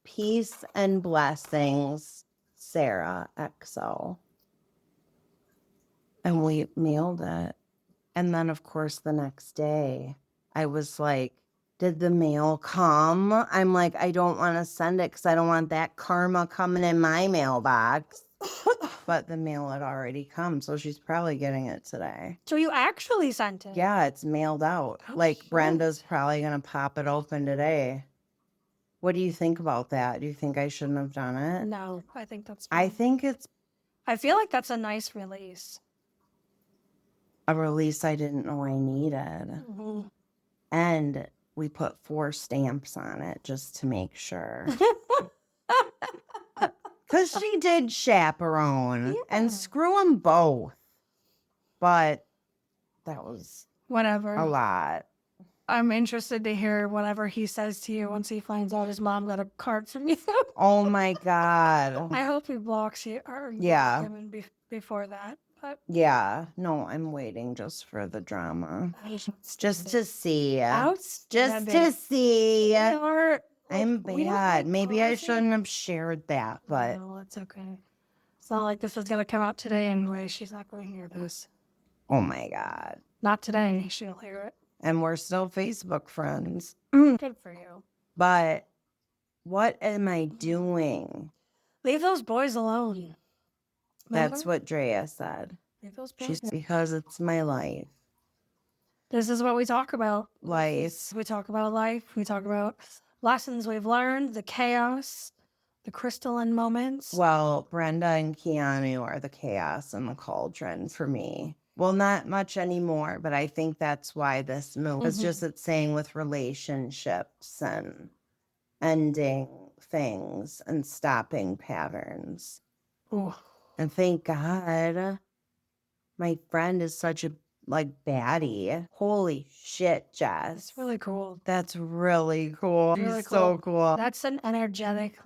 peace and blessings, Sarah XO. And we mailed it. And then, of course, the next day, I was like, did the mail come? I'm like, I don't want to send it because I don't want that karma coming in my mailbox. But the mail had already come, so she's probably getting it today.
So you actually sent it?
Yeah, it's mailed out.
Oh,
like,
shit.
Brenda's probably going to pop it open today. What do you think about that? Do you think I shouldn't have done it?
No, I think that's
I
fine.
think it's
I feel like that's a nice release.
a release I didn't know I needed.
Mm-hmm.
And we put 4 stamps on it just to make sure. Because she did chaperone.
Yeah.
And screw them both. But that was
Whatever.
a lot.
I'm interested to hear whatever he says to you once he finds out his mom got a card from you.
Oh my God.
I hope he blocks you or
Yeah.
him before that. But
Yeah. No, I'm waiting just for the drama. Just to see. Just to see. I'm bad. Maybe I shouldn't have shared that, but
no, it's okay. It's not like this is gonna come out today anyway. She's not going to hear this.
oh my God.
Not today. She'll hear it.
And we're still Facebook friends.
Good for you.
But what am I doing?
Leave those boys alone.
That's what Drea said.
Leave those boys.
Because it's my life.
This is what we talk about.
Life.
We talk about life. We talk about lessons we've learned, the chaos, the crystalline moments.
Well, Brenda and Keanu are the chaos and the cauldron for me. Well, not much anymore, but I think that's why this movie is just it's saying with relationships and ending things and stopping patterns.
Ooh.
And thank God my friend is such a baddie. Holy shit, Jess.
It's really cool.
That's really cool.
Really
She's so cool.
That's an energetic,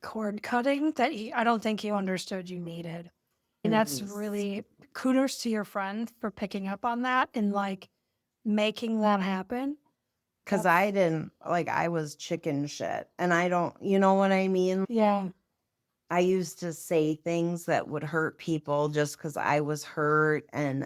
cord cutting that I don't think you understood you needed. And that's really kudos to your friend for picking up on that and making that happen.
Because I didn't, I was chicken shit. And I don't, you know what I mean?
Yeah.
I used to say things that would hurt people just because I was hurt. And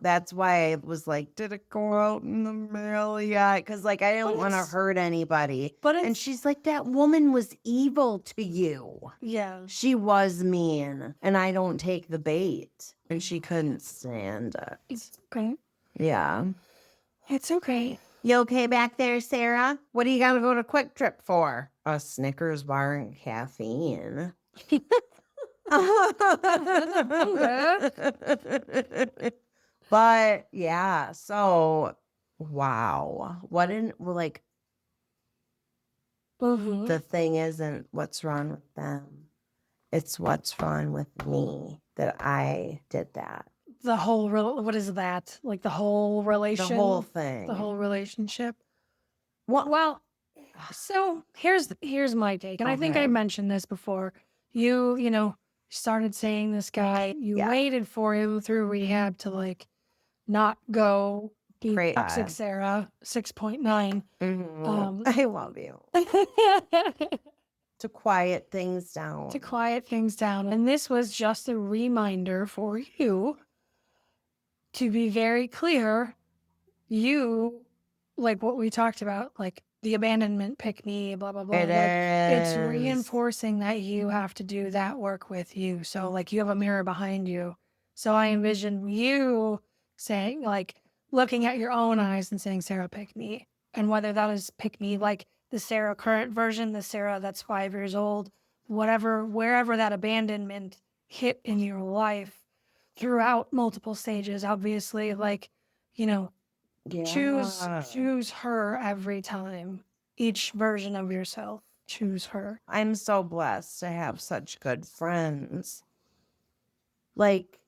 that's why I was like, did it go out in the mail yet? Because I didn't want to hurt anybody. And she's like, that woman was evil to you.
Yeah.
She was mean. And I don't take the bait. And she couldn't stand it.
It's okay.
Yeah.
It's okay.
You okay back there, Sarah? What do you got to go to Quick Trip for? A Snickers bar and caffeine. But yeah, so wow. The thing isn't what's wrong with them. It's what's wrong with me that I did that.
The whole, what is that? The whole relation?
The whole thing.
The whole relationship? Well, so here's my take. And I think I mentioned this before. You started saying this guy, you waited for him through rehab to not go be toxic Sarah 6.9.
I love you. To quiet things down.
And this was just a reminder for you to be very clear. You like what we talked about, like the abandonment pick me, blah, blah, blah.
It
Like, it's
is.
reinforcing that you have to do that work with you. So, like, you have a mirror behind you. So I envision you saying, like, looking at your own eyes and saying, Sarah, pick me. And whether that is pick me, like the Sarah current version, the Sarah that's 5 years old, whatever, wherever that abandonment hit in your life throughout multiple stages, obviously, like, you know, choose her every time. Each version of yourself, choose her.
I'm so blessed to have such good friends. Like,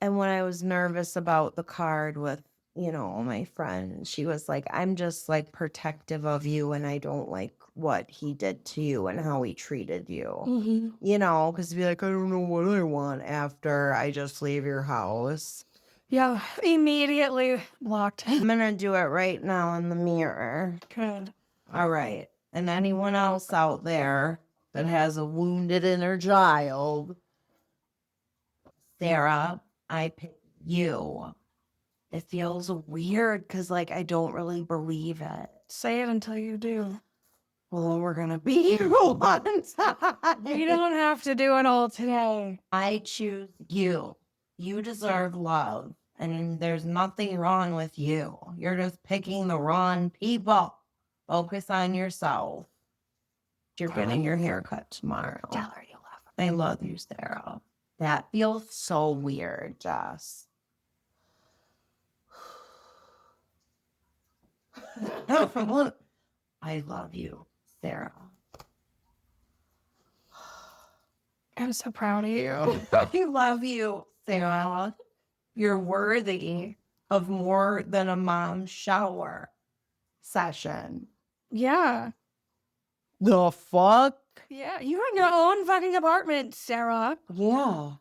and when I was nervous about the card with, my friend, she was like, I'm just like protective of you and I don't like what he did to you and how he treated you.
Mm-hmm.
Because be like, I don't know what I want after I just leave your house.
Yeah, immediately blocked.
I'm going to do it right now in the mirror.
Good.
All right. And anyone else out there that has a wounded inner child, Sarah, I pick you. It feels weird because, like, I don't really believe it.
Say it until you do.
Well, we're going to be here one time.
You don't have to do it all today.
I choose you. You deserve love. And there's nothing wrong with you. You're just picking the wrong people. Focus on yourself. You're getting your hair cut tomorrow.
Tell her you love her.
I love you, Sarah. That feels so weird, Jess. I love you, Sarah.
I'm so proud of you.
I love you, Sarah. You're worthy of more than a mom shower session.
Yeah.
The fuck?
Yeah, you have your own fucking apartment, Sarah.
Yeah.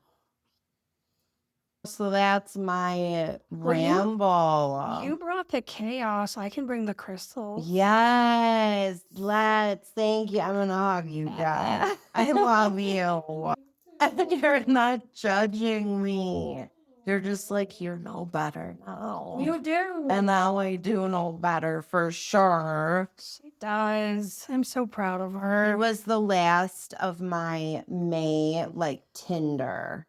So that's my ramble.
You brought the chaos. I can bring the crystals.
Yes, let's. Thank you. I'm gonna hug you, Dad. I love you. And you're not judging me. You're just like, you know better now.
You do.
And now I do know better for sure.
She does. I'm so proud of her.
It was the last of my May, like, Tinder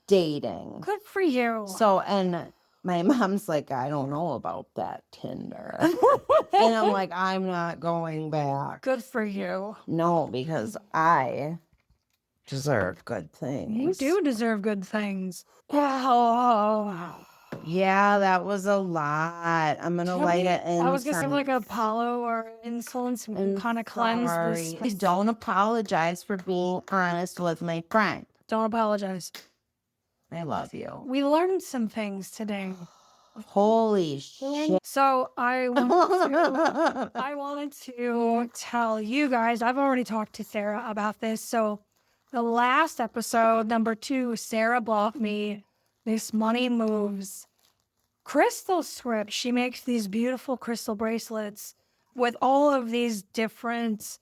dating.
Good for you.
So, and my mom's like, I don't know about that Tinder. And I'm like, I'm not going back.
Good for you.
No, because I deserve good things.
You do deserve good things. Oh.
Yeah, that was a lot. I'm going to light it in.
I was going to say like Apollo or insolence and kind of cleanse this.
Don't apologize for being honest with my friend.
Don't apologize.
I love you.
We learned some things today.
Holy shit.
So I wanted to tell you guys, I've already talked to Sarah about this. So the last episode, number 2, Sarah bought me this Money Moves crystal script. She makes these beautiful crystal bracelets with all of these different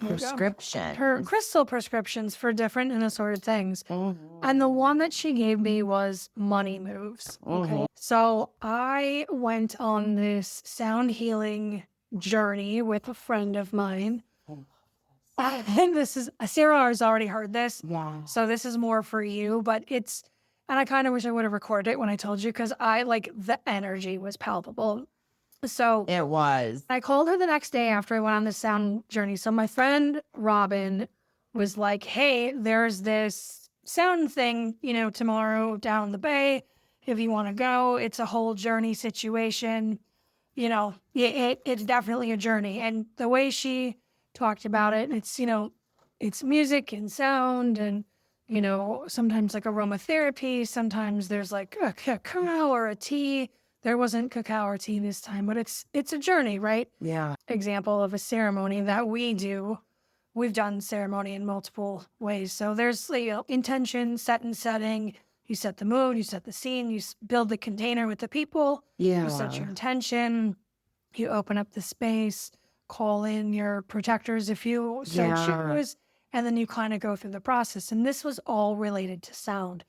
Prescription.
her crystal prescriptions for different and assorted things. And the one that she gave me was Money Moves. Okay. So I went on this sound healing journey with a friend of mine. And this is, Sarah has already heard this.
Yeah.
So this is more for you, but it's, and I kind of wish I would have recorded it when I told you because I like the energy was palpable. So
It was.
I called her the next day after I went on this sound journey. So my friend Robin was like, hey, there's this sound thing, tomorrow down the bay. If you want to go, it's a whole journey situation. It's definitely a journey. And the way she talked about it, it's, it's music and sound and, sometimes like aromatherapy. Sometimes there's like a cacao or a tea. There wasn't cacao or tea this time, but it's a journey, right?
Yeah.
Example of a ceremony that we do. We've done ceremony in multiple ways. So there's intention, set and setting. You set the mood, you set the scene, you build the container with the people.
Yeah.
You set your intention. You open up the space, call in your protectors if you so choose, and then you kind of go through the process. And this was all related to sound.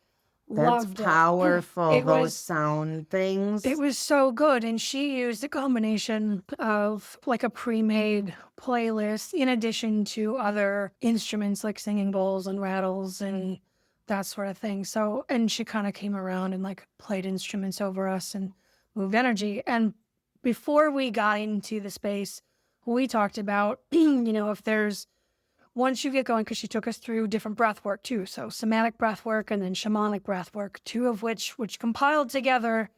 That's
Loved it.
powerful,
It
those
was
sound things.
it was so good. And she used a combination of like a pre-made playlist in addition to other instruments like singing bowls and rattles and that sort of thing. So, and she kind of came around and like played instruments over us and moved energy. And before we got into the space, we talked about, if there's once you get going, because she took us through different breath work too. So somatic breath work and then shamanic breath work, two of which compiled together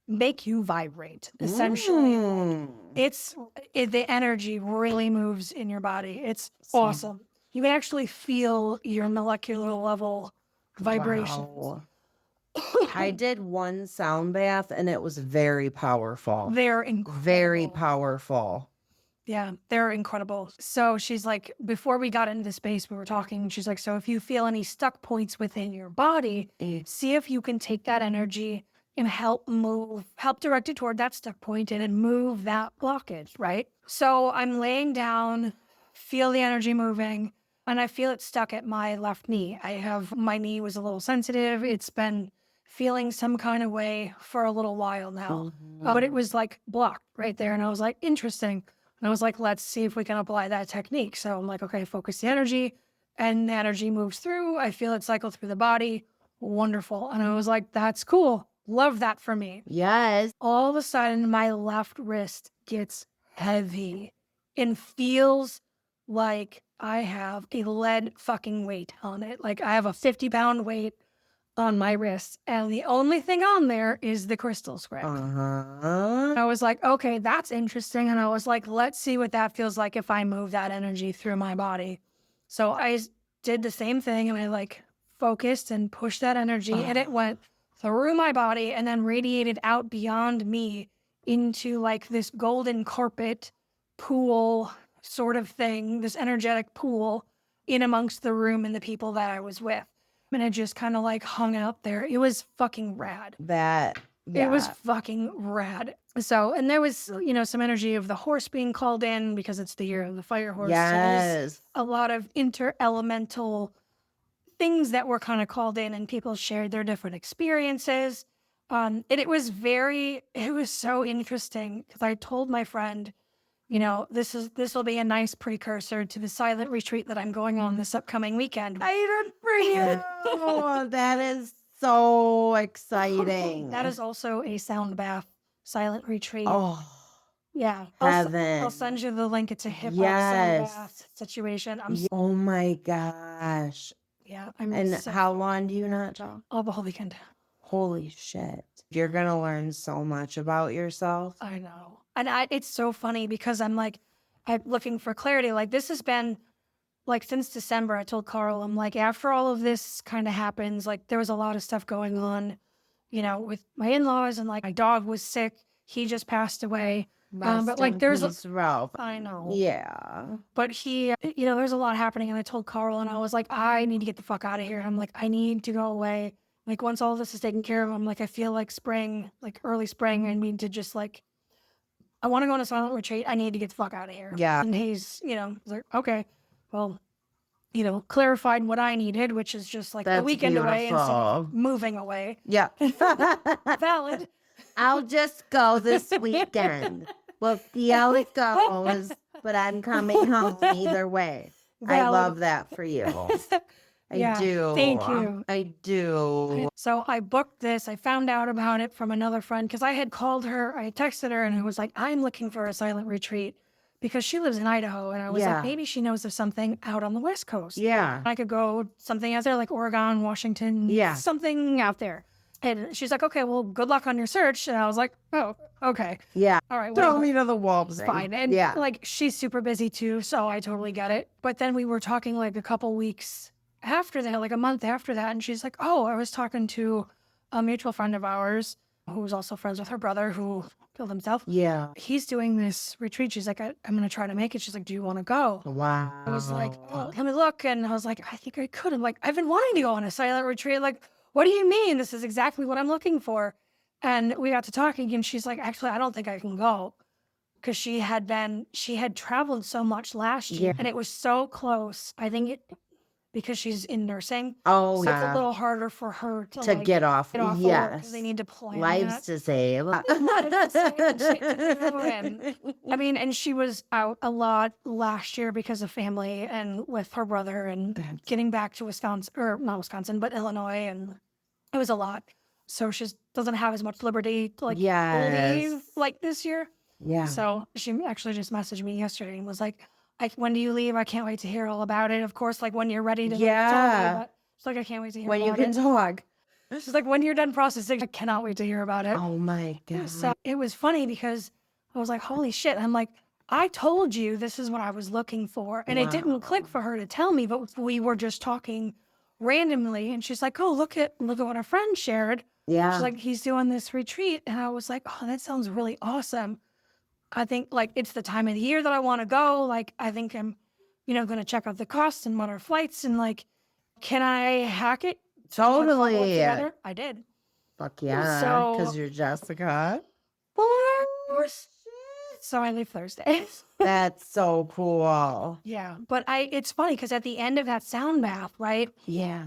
make you vibrate. Essentially, the energy really moves in your body. It's awesome. You can actually feel your molecular level vibration.
Wow. I did one sound bath and it was very powerful.
They're incredible.
Very powerful.
Yeah, they're incredible. So she's like, before we got into the space, we were talking. She's like, so if you feel any stuck points within your body, see if you can take that energy and help direct it toward that stuck point and move that blockage, right? So I'm laying down, feel the energy moving, and I feel it stuck at my left knee. My knee was a little sensitive. It's been feeling some kind of way for a little while now, but it was like blocked right there. And I was like, interesting. And I was like, let's see if we can apply that technique. So I'm like, okay, focus the energy, and the energy moves through. I feel it cycle through the body. Wonderful. And I was like, that's cool. Love that for me.
Yes.
All of a sudden, my left wrist gets heavy and feels like I have a lead fucking weight on it. Like I have a 50-pound weight on my wrist, and the only thing on there is the crystal scrap. I was like, okay, that's interesting. And I was like, let's see what that feels like if I move that energy through my body. So I did the same thing, and I like focused and pushed that energy, and it went through my body and then radiated out beyond me into like this golden carpet pool sort of thing, this energetic pool in amongst the room and the people that I was with. And it just kind of like hung out there. It was fucking rad. It was fucking rad. So, and there was, some energy of the horse being called in because it's the year of the fire horse.
Yes.
So there's a lot of inter-elemental things that were kind of called in, and people shared their different experiences. And it was so interesting because I told my friend, this will be a nice precursor to the silent retreat that I'm going on this upcoming weekend.
Excited for you. That is so exciting.
That is also a sound bath silent retreat.
Oh,
yeah.
heaven.
I'll send you the link. It's a hip hop sound bath situation.
Oh my gosh.
Yeah.
How long do you not talk?
Oh, the whole weekend.
Holy shit. You're going to learn so much about yourself.
I know. And it's so funny because I'm looking for clarity. Like this has been like since December. I told Carl, I'm like, after all of this kind of happens, like there was a lot of stuff going on, with my in-laws, and like my dog was sick. He just passed away. But like there's
Ralph.
I know.
Yeah.
But he, there's a lot happening. And I told Carl, and I was like, I need to get the fuck out of here. I'm like, I need to go away. Like once all this is taken care of, I'm like, I feel like spring, like early spring. I need to just like, I want to go on a silent retreat. I need to get the fuck out of here.
Yeah.
And he's, like, okay, well, clarified what I needed, which is just like a weekend away instead of moving away.
Yeah.
Valid.
I'll just go this weekend. We'll see how it goes, but I'm coming home either way. Valid. I love that for you. I do.
Thank you.
I do.
So I booked this. I found out about it from another friend because I had called her. I had texted her, and it was like, I'm looking for a silent retreat because she lives in Idaho. And I was like, maybe she knows of something out on the West Coast.
Yeah.
I could go something out there like Oregon, Washington, something out there. And she's like, okay, well, good luck on your search. And I was like, oh, okay.
Yeah.
All right.
Throw me to the wolves.
Fine. And like, she's super busy too. So I totally get it. But then we were talking like a couple weeks after that, like a month after that. And she's like, oh, I was talking to a mutual friend of ours who was also friends with her brother who killed himself.
Yeah.
He's doing this retreat. She's like, I'm going to try to make it. She's like, do you want to go?
Wow.
I was like, oh, let me look. And I was like, I think I could. I'm like, I've been wanting to go on a silent retreat. Like, what do you mean? This is exactly what I'm looking for. And we got to talking, and she's like, actually, I don't think I can go. Because she had traveled so much last year, and it was so close. I think because she's in nursing.
Oh,
So it's a
yeah.
little harder for her to
To
like
get off.
get off of work because they
Yes.
need to plan
Lives
that.
to save.
Lives to save and shit to do, and I mean, and she was out a lot last year because of family and with her brother and getting back to Wisconsin, or not Wisconsin, but Illinois, and it was a lot. So she doesn't have as much liberty to like leave like this year.
Yeah.
So she actually just messaged me yesterday and was like, when do you leave? I can't wait to hear all about it. Of course, like when you're ready to tell me, but she's like, I can't wait to hear
When you
about
can
it.
talk.
She's like, when you're done processing, I cannot wait to hear about it.
Oh my God.
So it was funny because I was like, holy shit. I'm like, I told you this is what I was looking for. And it didn't click for her to tell me, but we were just talking randomly. And she's like, oh, look at what our friend shared.
Yeah.
She's like, he's doing this retreat. And I was like, oh, that sounds really awesome. I think like it's the time of the year that I want to go. Like, I think I'm, going to check out the costs and what are flights and like, can I hack it?
Totally.
Together? I did.
Fuck yeah.
So-
Because you're Jessica.
So I leave Thursday.
That's so cool.
Yeah. But it's funny because at the end of that sound bath, right?
Yeah.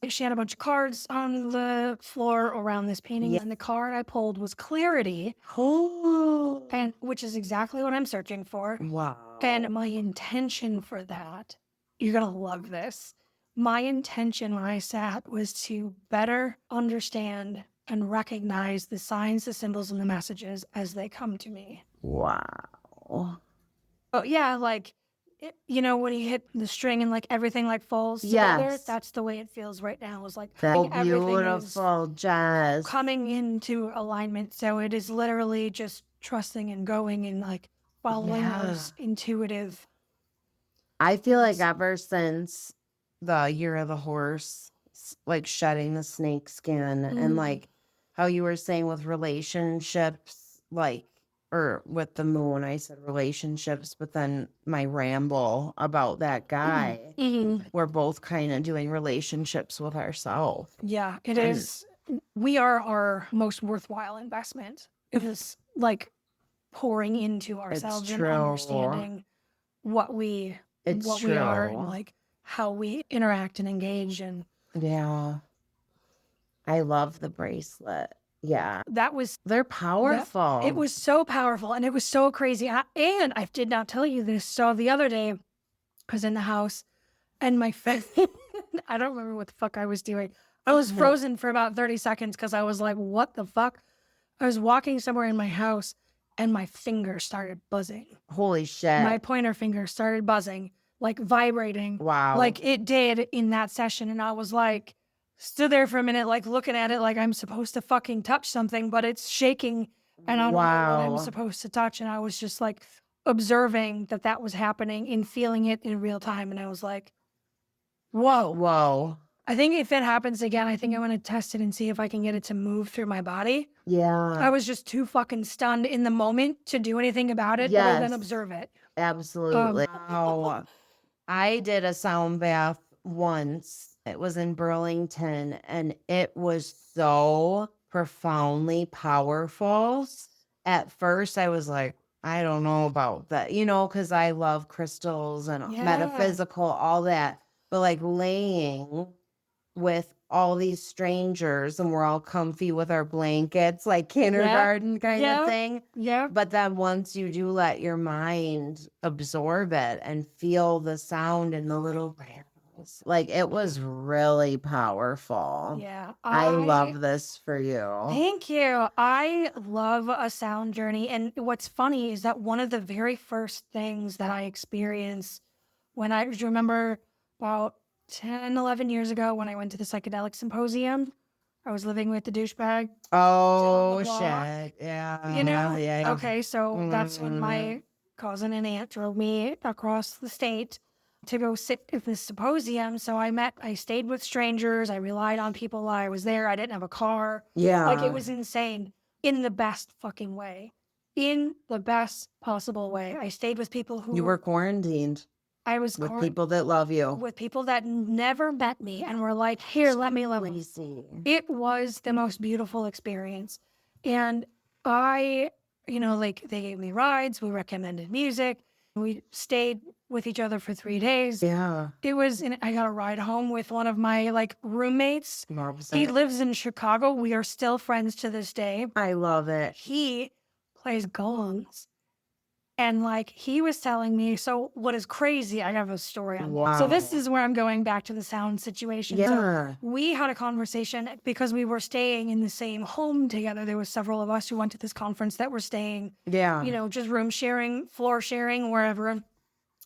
She had a bunch of cards on the floor around this painting.
Yeah.
And the card I pulled was clarity.
Oh.
And which is exactly what I'm searching for.
Wow.
And my intention for that, you're going to love this. My intention when I sat was to better understand and recognize the signs, the symbols, and the messages as they come to me.
Wow.
Oh, yeah, like, when you hit the string and like everything like falls together,
Yes.
that's the way it feels right now. It's like
So
everything is
beautiful, Jess.
coming into alignment. So it is literally just trusting and going and like following those intuitive.
I feel like ever since the year of the horse, like shedding the snake skin and like how you were saying with relationships, like, or with the moon, I said relationships, but then my ramble about that guy, we're both kind of doing relationships with ourselves.
Yeah, it is. We are our most worthwhile investment. It is like pouring into ourselves and understanding what we are and like how we interact and engage. And
yeah, I love the bracelet. Yeah, they're powerful.
It was so powerful and it was so crazy. And I did not tell you this. So the other day, I was in the house and my I don't remember what the fuck I was doing. I was frozen for about 30 seconds because I was like, what the fuck? I was walking somewhere in my house and my finger started buzzing.
Holy shit.
My pointer finger started buzzing, like vibrating.
Wow.
Like it did in that session. And I was like, stood there for a minute, like looking at it like I'm supposed to fucking touch something, but it's shaking and I don't know what I'm supposed to touch. And I was just like observing that was happening and feeling it in real time. And I was like, whoa. I think if it happens again, I think I want to test it and see if I can get it to move through my body.
Yeah.
I was just too fucking stunned in the moment to do anything about it other than observe it.
Absolutely. Wow. I did a sound bath once. It was in Burlington and it was so profoundly powerful. At first I was like, I don't know about that, because I love crystals and metaphysical, all that. But like laying with all these strangers and we're all comfy with our blankets, like kindergarten kind of thing.
Yeah.
But then once you do let your mind absorb it and feel the sound in the little barrels, like it was really powerful.
Yeah.
I love this for you.
Thank you. I love a sound journey. And what's funny is that one of the very first things that I experienced when I remember about 10, 11 years ago when I went to the psychedelic symposium, I was living with the douchebag.
Oh, shit. Yeah. Yeah.
Okay, so that's when my cousin and aunt drove me across the state to go sit at this symposium. So I stayed with strangers. I relied on people while I was there. I didn't have a car.
Yeah.
Like it was insane in the best fucking way. In the best possible way. I stayed with people who...
You were quarantined.
I was
with people that love you.
With people that never met me and were like, here, let me love you. It was the most beautiful experience. And I, like they gave me rides. We recommended music. We stayed with each other for 3 days.
Yeah.
I got a ride home with one of my like roommates.
Loves
He
it.
lives in Chicago. We are still friends to this day.
I love it.
He plays gongs. And like he was telling me, so what is crazy, I have a story on this. So this
Wow.
is where I'm going back to the sound situation. So
Yeah.
we had a conversation because we were staying in the same home together. There was several of us who went to this conference that were staying,
Yeah.
you know, just room sharing, floor sharing, wherever.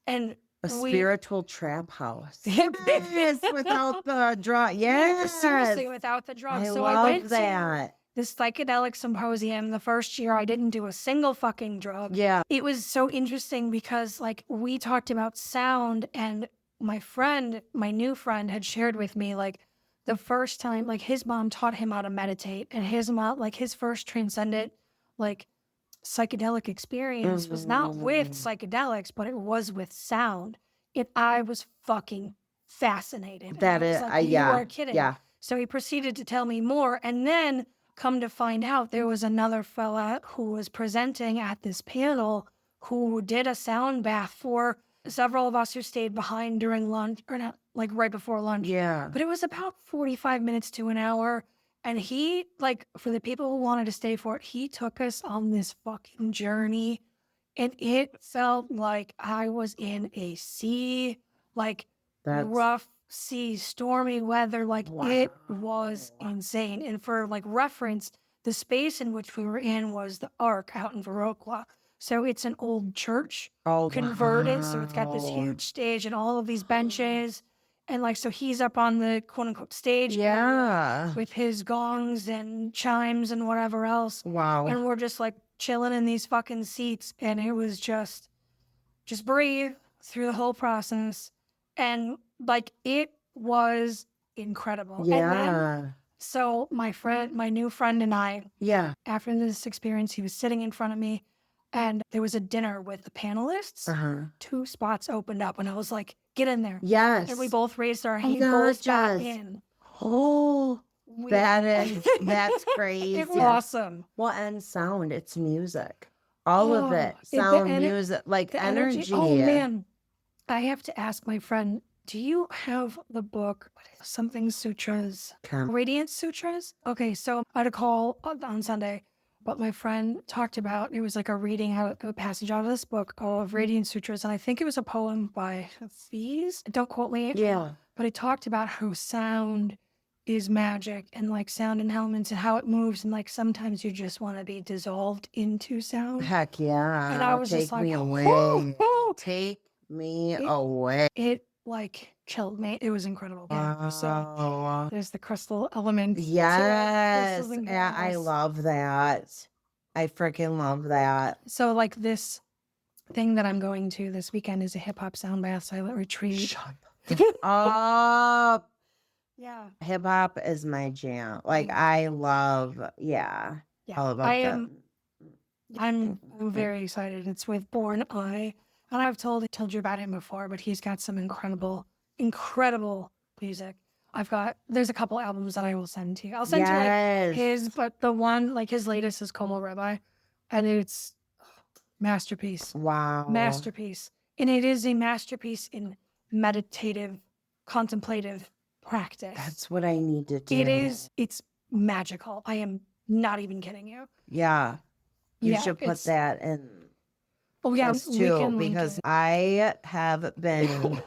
And
A spiritual trap house.
Yes,
without the draw.
yeah,
Yes.
seriously, without the drugs.
I
So
love
I went to
that.
this psychedelic symposium. The first year I didn't do a single fucking drug.
Yeah.
It was so interesting because like we talked about sound, and my new friend had shared with me like the first time, like his mom taught him how to meditate, and his mom, like his first transcendent like psychedelic experience was not with psychedelics, but it was with sound. I was fucking fascinated. And
That
I was
is,
like, you
yeah.
are kidding.
Yeah.
So he proceeded to tell me more, and then come to find out there was another fella who was presenting at this panel who did a sound bath for several of us who stayed behind during lunch, or not, like right before lunch.
Yeah.
But it was about 45 minutes to an hour. And he, like, for the people who wanted to stay for it, he took us on this fucking journey. And it felt like I was in a sea, like rough sea, stormy weather. Like it was insane. And for like reference, the space in which we were in was the Ark out in Viroqua. So it's an old church converted. So it's got this huge stage and all of these benches. And like, so he's up on the quote unquote stage
Yeah.
with his gongs and chimes and whatever else.
Wow.
And we're just like chilling in these fucking seats. And it was just breathe through the whole process. And like, it was incredible.
Yeah.
And then, so my new friend and I,
Yeah.
after this experience, he was sitting in front of me and there was a dinner with the panelists. 2 spots opened up and I was like, get in there.
Yes.
And we both raised our hands, both got in.
Oh, that's crazy.
It was awesome.
Well, and sound, it's music. All of it.
The
Sound, music, like
the
energy.
Oh man, I have to ask my friend, do you have the book, something sutras? Radiant Sutras? Okay, so I had a call on Sunday, but my friend talked about, it was like a reading, a passage out of this book of Radiant Sutras, and I think it was a poem by Hafiz. Don't quote me.
Yeah.
But it talked about how sound is magic and like sound and elements and how it moves, and like sometimes you just want to be dissolved into sound.
Heck yeah.
And I was
Take
just like,
me away. Take me away.
It like chilled me. It was incredible. Yeah. So
Wow.
there's the crystal element.
Yes.
Crystals and
Yeah, I
crystals.
love that. I freaking love that.
So like this thing that I'm going to this weekend is a hip hop sound bath silent retreat.
Shut up.
Yeah.
Hip hop is my jam. Like I love, yeah. All about
I'm very excited. It's with Born Eye. And I've told you about him before, but he's got some incredible music. There's a couple albums that I will send to you. I'll send you like his, but the one, like his latest is Como Rabbi. And it's masterpiece.
Wow.
Masterpiece. And it is a masterpiece in meditative, contemplative practice.
That's what I need to do.
It's magical. I am not even kidding you.
Yeah. You should put that in.
Oh yeah,
too, because I have been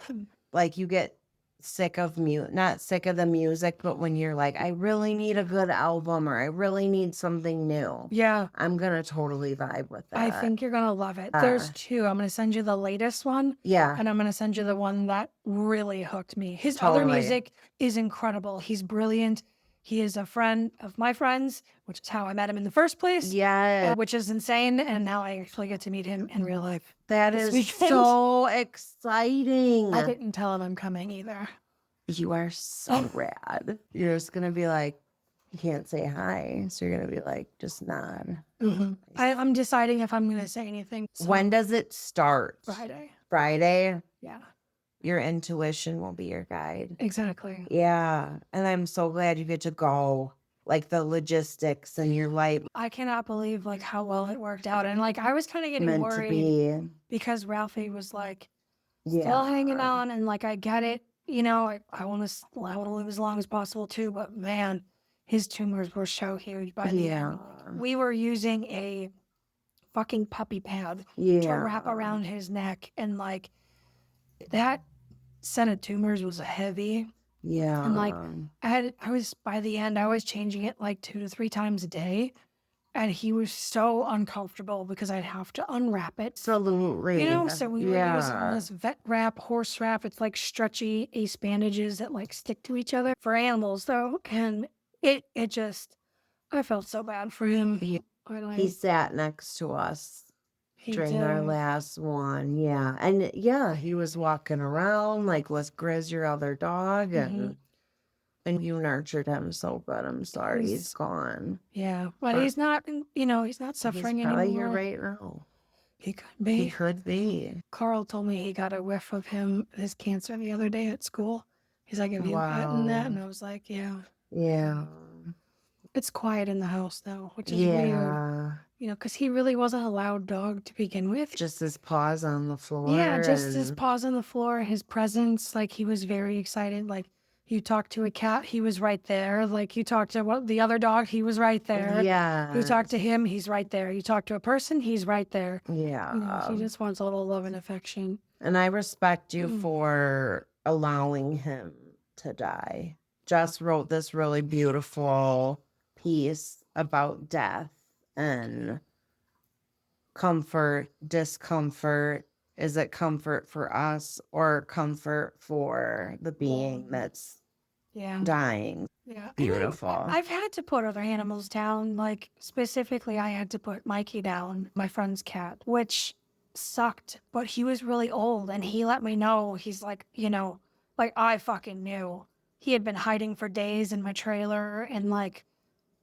like, you get sick of not sick of the music, but when you're like, I really need a good album or I really need something new. Yeah. I'm going to totally vibe with that.
I think you're going to love it. There's 2. I'm going to send you the latest one.
Yeah.
And I'm going to send you the one that really hooked me. His other music is incredible. He's brilliant. He is a friend of my friends, which is how I met him in the first place. Yeah. Which is insane. And now I actually get to meet him in real life.
That is so exciting.
I didn't tell him I'm coming either.
You are so rad. You're just going to be like, you can't say hi. So you're going to be like, just nod.
Mm-hmm. I'm deciding if I'm going to say anything.
So. When does it start? Friday?
Yeah.
Your intuition will be your guide.
Exactly.
Yeah. And I'm so glad you get to go. Like the logistics and your life.
I cannot believe like how well it worked out. And like I was kind of getting worried because Ralphie was like, still hanging on, and like I get it, you know, I want to live as long as possible too, but man, his tumors were so huge by the end. We were using a fucking puppy pad to wrap around his neck, and like that set of tumors was heavy. And like I was by the end, I was changing it like 2 to 3 times a day. And he was so uncomfortable because I'd have to unwrap it.
Absolutely.
You know, so we were using this vet wrap, horse wrap. It's like stretchy ace bandages that like stick to each other for animals though. And it just, I felt so bad for him.
He sat next to us during our
did.
last one. Yeah. And he was walking around like with Grizz, your other dog. And you nurtured him so good. I'm sorry he's gone.
Yeah. But he's not, you know, he's not suffering
He's probably
anymore.
here right now.
He could be.
He could be.
Carl told me he got a whiff of his cancer the other day at school. He's like, have you gotten that? And I was like, yeah.
Yeah.
It's quiet in the house though, which is weird. You know, because he really wasn't a loud dog to begin with.
Just his paws on the floor.
Yeah, just his paws on the floor, his presence. Like, he was very excited. Like, you talk to a cat, he was right there. Like, you talk to the other dog, he was right there.
Yeah.
You talk to him, he's right there. You talk to a person, he's right there.
Yeah.
You know, he just wants a little love and affection.
And I respect you for allowing him to die. Jess wrote this really beautiful piece about death and comfort, discomfort. Is it comfort for us or comfort for the being that's dying?
Yeah.
Beautiful.
I've had to put other animals down. Like, specifically, I had to put Mikey down, my friend's cat, which sucked, but he was really old and he let me know. He's like, you know, like, I fucking knew. He had been hiding for days in my trailer, and like,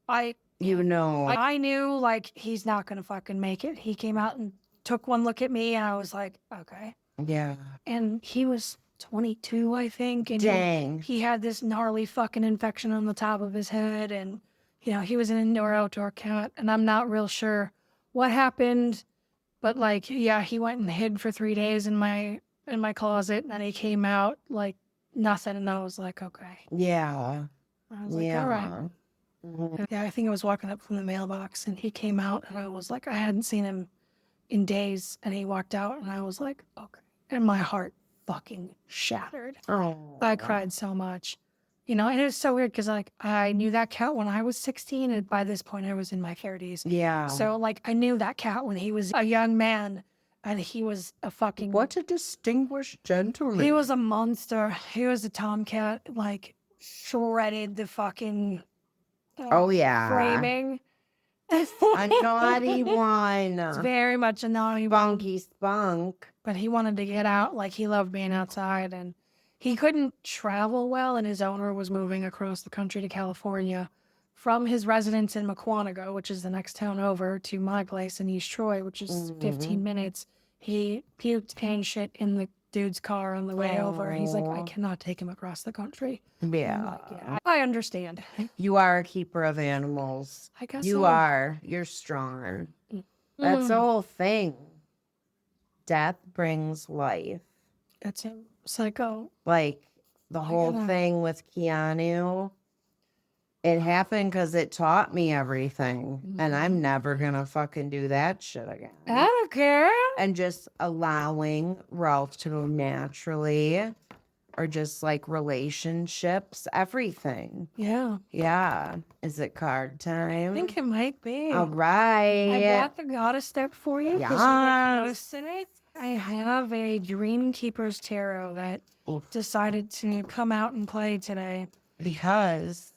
I knew, like, he's not gonna fucking make it. He came out and took one look at me, and I was like, okay.
Yeah.
And he was 22, I think. And
Dang.
he had this gnarly fucking infection on the top of his head, and you know, he was an indoor-outdoor cat, and I'm not real sure what happened, but like, yeah, he went and hid for 3 days in my closet, and then he came out like nothing, and I was like, okay.
Yeah.
I was like, all right. Yeah, I think I was walking up from the mailbox, and he came out, and I was like, I hadn't seen him in days, and he walked out, and I was like, okay. And my heart fucking shattered.
Oh.
I cried so much. You know, and it was so weird because, like, I knew that cat when I was 16, and by this point I was in my 30s.
Yeah.
So, like, I knew that cat when he was a young man, and he was a fucking...
What a distinguished gentleman.
He was a monster. He was a tomcat, like, shredded the fucking... framing.
A naughty one.
It's very much a naughty one.
Spunky spunk.
But he wanted to get out. Like, he loved being outside, and he couldn't travel well, and his owner was moving across the country to California from his residence in Maquanago, which is the next town over, to my place in East Troy, which is 15 minutes. He puked pain shit in the dude's car on the way over. He's like, I cannot take him across the country.
Yeah.
Like, yeah, I understand.
You are a keeper of animals.
I guess
you
so.
are. You're strong. That's the whole thing. Death brings life.
That's him. Psycho.
Like, the whole thing with Keanu, it happened because it taught me everything. And I'm never going to fucking do that shit again.
I don't care.
And just allowing Ralph to naturally, or just like relationships, everything.
Yeah.
Yeah. Is it card time?
I think it might be.
All right.
I got the goddess deck for you.
Yes.
I have a Dream Keeper's Tarot that decided to come out and play today.
Because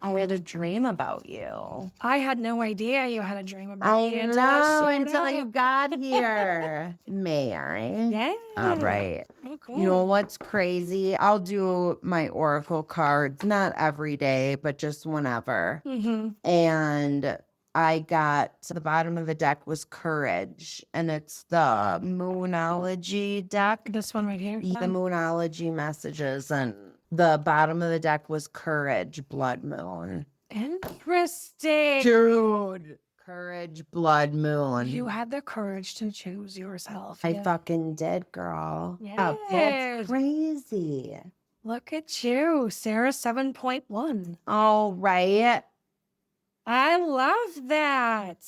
I had a dream about you.
I had no idea you had a dream about me.
I know, until you got here. May I?
Yeah.
All right.
Oh, cool.
You know what's crazy? I'll do my oracle cards, not every day, but just whenever. And I got to the bottom of the deck was courage, and it's the Moonology deck.
This one right here?
The Moonology messages, and the bottom of the deck was courage, blood moon.
Interesting.
Dude, Courage, blood, moon.
You had the courage to choose yourself.
I
Yeah.
fucking did, girl.
Yes.
That's crazy.
Look at you, Sarah 7.1.
All right.
I love that.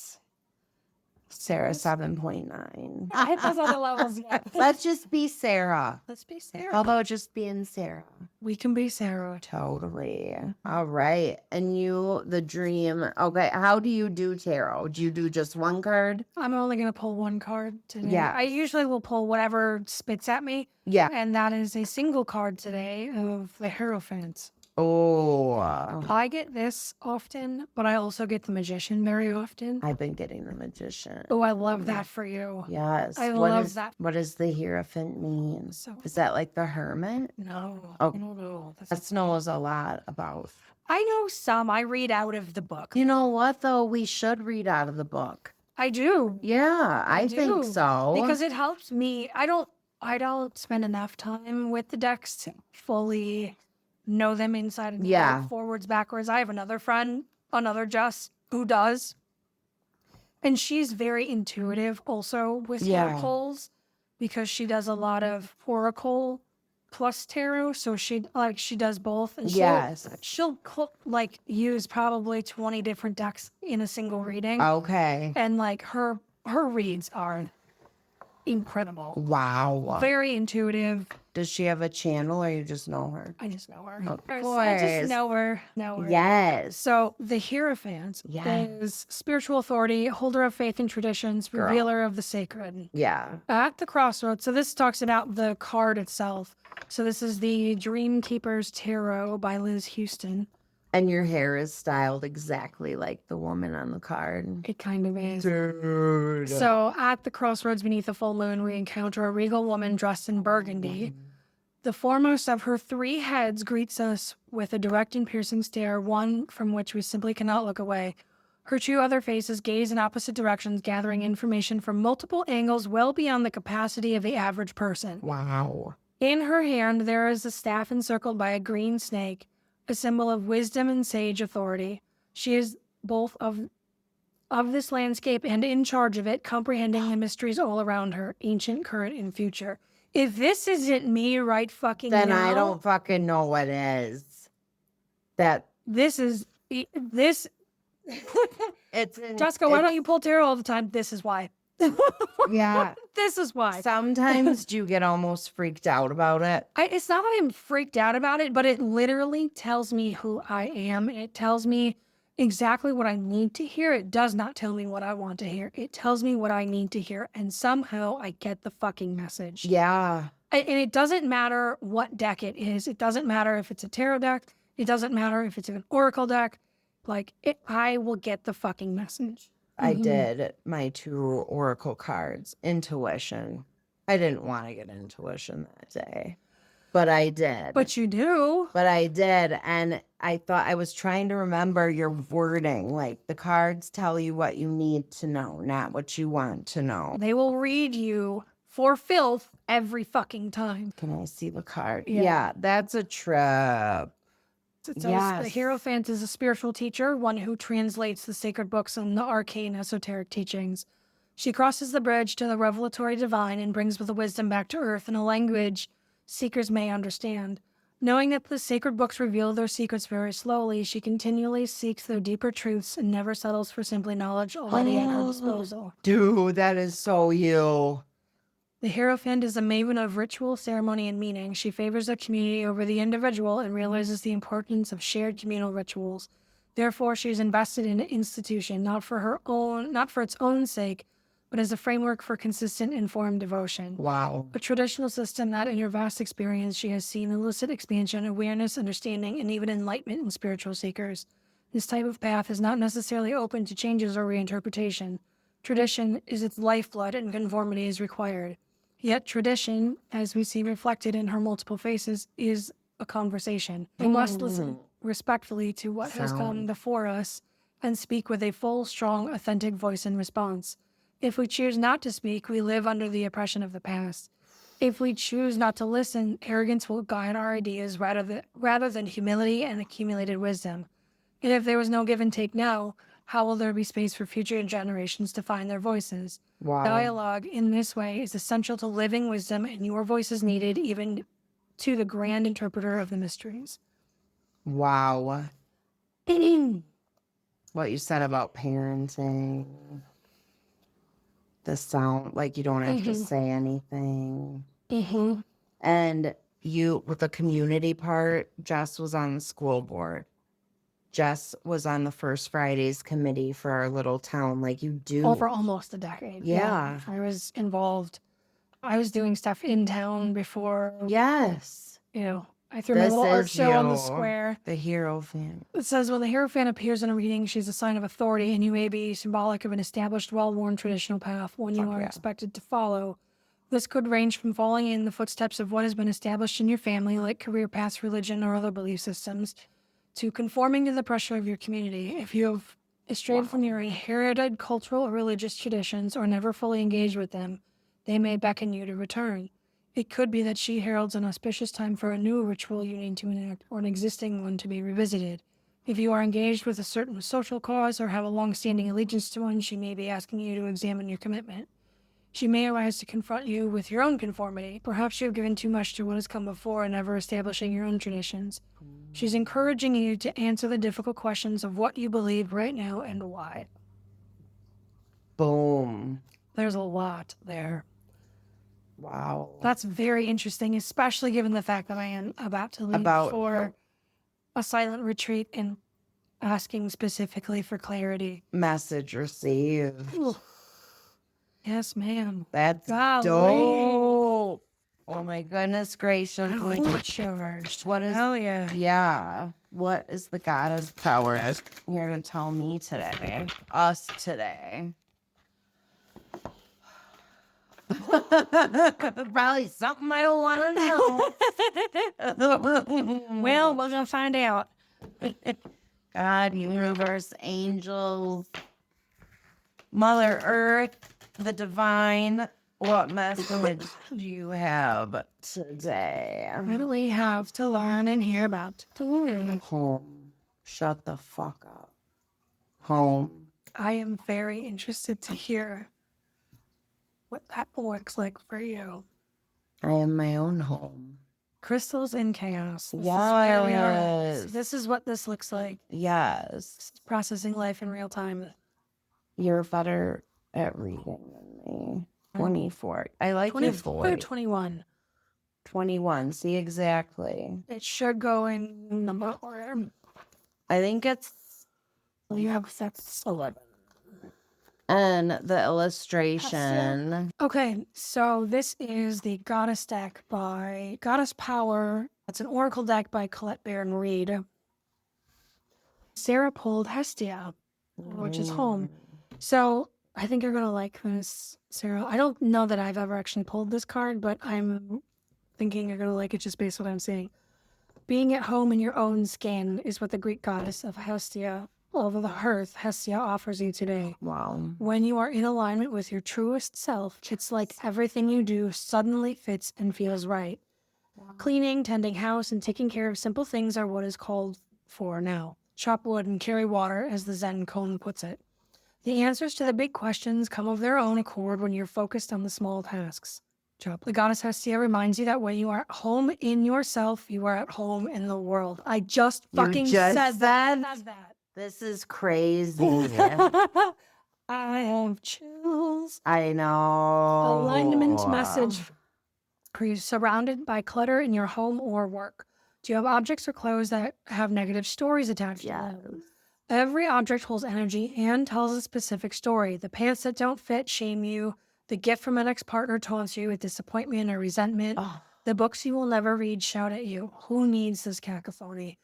Sarah 7.9.
I hit those other levels yet.
Let's just be Sarah.
Let's be Sarah.
How about just being Sarah?
We can be Sarah.
Totally. All right. And you, the dream. Okay. How do you do tarot? Do you do just one card?
I'm only going to pull one card today.
Yeah.
I usually will pull whatever spits at me.
Yeah.
And that is a single card today of the Hierophant.
Oh.
I get this often, but I also get the Magician very often.
I've been getting the Magician.
Oh, I love that for you.
Yes.
I
What
love
is-
that.
What does the Hierophant mean?
So,
Is that like the hermit?
no.
Oh.
No.
That knows a lot about.
I know some. I read out of the book.
You know what, though? We should read out of the book.
I do.
Yeah, I think
do.
so.
Because it helps me. I don't spend enough time with the decks to fully know them inside and
Yeah.
out, forwards, backwards. I have another friend, another Jess, who does. And she's very intuitive also with
Yeah.
oracles because she does a lot of oracle plus tarot. So she does both. And she'll use probably 20 different decks in a single reading.
Okay.
And like her reads are incredible.
Wow.
Very intuitive.
Does she have a channel or you just know her?
I just know her.
Of
I
course.
just know her.
Yes.
So the Hierophant is spiritual authority, holder of faith and traditions,
Girl.
revealer of the sacred.
Yeah.
At the crossroads. So this talks about the card itself. So this is the Dream Keeper's Tarot by Liz Houston.
And your hair is styled exactly like the woman on the card.
It kind of is.
Dude.
So at the crossroads beneath the full moon, we encounter a regal woman dressed in burgundy. The foremost of her three heads greets us with a direct and piercing stare, one from which we simply cannot look away. Her two other faces gaze in opposite directions, gathering information from multiple angles well beyond the capacity of the average person.
Wow.
In her hand, there is a staff encircled by a green snake, a symbol of wisdom and sage authority. She is both of this landscape and in charge of it, comprehending the mysteries all around her, ancient, current, and future. If this isn't me right fucking
Then
now,
I don't fucking know what is. That
this is this.
it's
Jessica, why don't you pull tarot all the time? This is why.
Yeah.
This is why.
Sometimes do you get almost freaked out about it?
It's not that I'm freaked out about it, but it literally tells me who I am. It tells me exactly what I need to hear. It does not tell me what I want to hear. It tells me what I need to hear. And somehow I get the fucking message.
Yeah.
And it doesn't matter what deck it is. It doesn't matter if it's a tarot deck. It doesn't matter if it's an oracle deck. I will get the fucking message.
I did my 2 oracle cards. Intuition. I didn't want to get intuition that day, but I did.
But you do.
But I did. And I thought I was trying to remember your wording. Like the cards tell you what you need to know, not what you want to know.
They will read you for filth every fucking time.
Can I see the card?
Yeah.
Yeah, that's a trip.
It says
Yes.
the Hierophant is a spiritual teacher, one who translates the sacred books and the arcane esoteric teachings. She crosses the bridge to the revelatory divine and brings the wisdom back to earth in a language seekers may understand. Knowing that the sacred books reveal their secrets very slowly, she continually seeks their deeper truths and never settles for simply knowledge already at her disposal.
Dude, that is so you.
The Hierophant is a maven of ritual, ceremony, and meaning. She favors the community over the individual and realizes the importance of shared communal rituals. Therefore, she is invested in an institution, not for its own sake, but as a framework for consistent, informed devotion.
Wow.
A traditional system that, in her vast experience, she has seen elicit expansion, awareness, understanding, and even enlightenment in spiritual seekers. This type of path is not necessarily open to changes or reinterpretation. Tradition is its lifeblood, and conformity is required. Yet tradition, as we see reflected in her multiple faces, is a conversation. We must listen respectfully to what has gone before us and speak with a full, strong, authentic voice in response. If we choose not to speak, we live under the oppression of the past. If we choose not to listen, arrogance will guide our ideas rather than humility and accumulated wisdom. And if there was no give and take now, How will there be space for future generations to find their voices?
Wow.
Dialogue in this way is essential to living wisdom, and your voice is needed even to the grand interpreter of the mysteries.
Wow. What you said about parenting. The sound, like you don't have to say anything. And you, with the community part, Jess was on the school board. Jess was on the First Fridays committee for our little town, like you do.
Oh, for almost a decade.
Yeah.
I was involved. I was doing stuff in town before,
Yes.
you know, I threw my little art show on the square.
The hierophant.
It says, when the hierophant appears in a reading, she's a sign of authority, and you may be symbolic of an established, well-worn traditional path, one you are expected to follow. This could range from following in the footsteps of what has been established in your family, like career paths, religion, or other belief systems, to conforming to the pressure of your community. If you have strayed from your inherited cultural or religious traditions or never fully engaged with them, they may beckon you to return. It could be that she heralds an auspicious time for a new ritual you need to enact or an existing one to be revisited. If you are engaged with a certain social cause or have a long-standing allegiance to one, she may be asking you to examine your commitment. She may arise to confront you with your own conformity. Perhaps you have given too much to what has come before and never establishing your own traditions. She's encouraging you to answer the difficult questions of what you believe right now and why.
Boom.
There's a lot there.
Wow.
That's very interesting, especially given the fact that I am about to leave for a silent retreat and asking specifically for clarity.
Message received.
Ooh. Yes, ma'am.
That's dope. Oh my goodness gracious. What is,
hell yeah.
Yeah. What is the goddess power you're going to tell me today? Us today. Probably something I don't want to know.
Well, we're going to find out.
God, universe, angels, Mother Earth, the divine. What message do you have today?
What do we have to learn and hear about?
Home. Shut the fuck up. Home.
I am very interested to hear what that looks like for you.
I am my own home.
Crystals in chaos.
Yes.
This is what this looks like.
Yes.
Processing life in real time.
You're better at reading than me. 24. I like your
24
voice.
or 21.
21. See, exactly.
It should go in number order.
I think it's...
You have 11.
And the illustration.
Okay, so this is the Goddess deck by Goddess Power. It's an Oracle deck by Colette Baron Reed. Sarah pulled Hestia, which is home. So I think you're going to like this, Sarah. I don't know that I've ever actually pulled this card, but I'm thinking you're going to like it just based on what I'm seeing. Being at home in your own skin is what the Greek goddess of Hestia, over the hearth, Hestia, offers you today.
Wow.
When you are in alignment with your truest self, it's like everything you do suddenly fits and feels right. Wow. Cleaning, tending house, and taking care of simple things are what is called for now. Chop wood and carry water, as the Zen koan puts it. The answers to the big questions come of their own accord when you're focused on the small tasks. The goddess Hestia reminds you that when you are at home in yourself, you are at home in the world. I just fucking said that.
This is crazy.
I have chills.
I know.
Alignment message. Are you surrounded by clutter in your home or work? Do you have objects or clothes that have negative stories attached to them? Every object holds energy and tells a specific story. The pants that don't fit shame you. The gift from an ex-partner taunts you with disappointment or resentment. Oh. The books you will never read shout at you. Who needs this cacophony?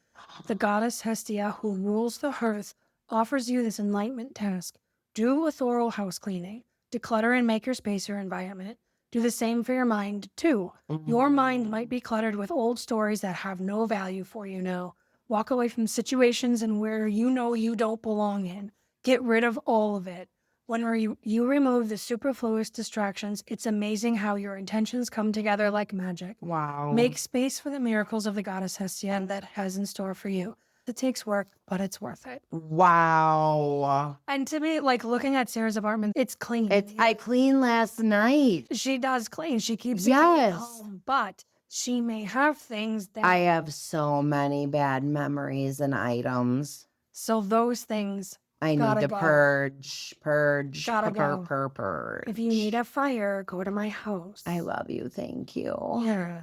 The goddess Hestia, who rules the hearth, offers you this enlightenment task. Do a thorough house cleaning. Declutter and make your space your environment. Do the same for your mind, too. Your mind might be cluttered with old stories that have no value for you now. Walk away from situations and where you know you don't belong in. Get rid of all of it. When you remove the superfluous distractions, it's amazing how your intentions come together like magic.
Wow.
Make space for the miracles of the goddess Hestia that has in store for you. It takes work, but it's worth it.
Wow.
And to me, like looking at Sarah's apartment, it's clean.
I cleaned last night.
She does clean. She keeps it
Yes.
home, but she may have things that.
I have so many bad memories and items.
So those things.
I need to
go.
purge,
Gotta go.
purge.
If you need a fire, go to my house.
I love you. Thank you.
Yeah.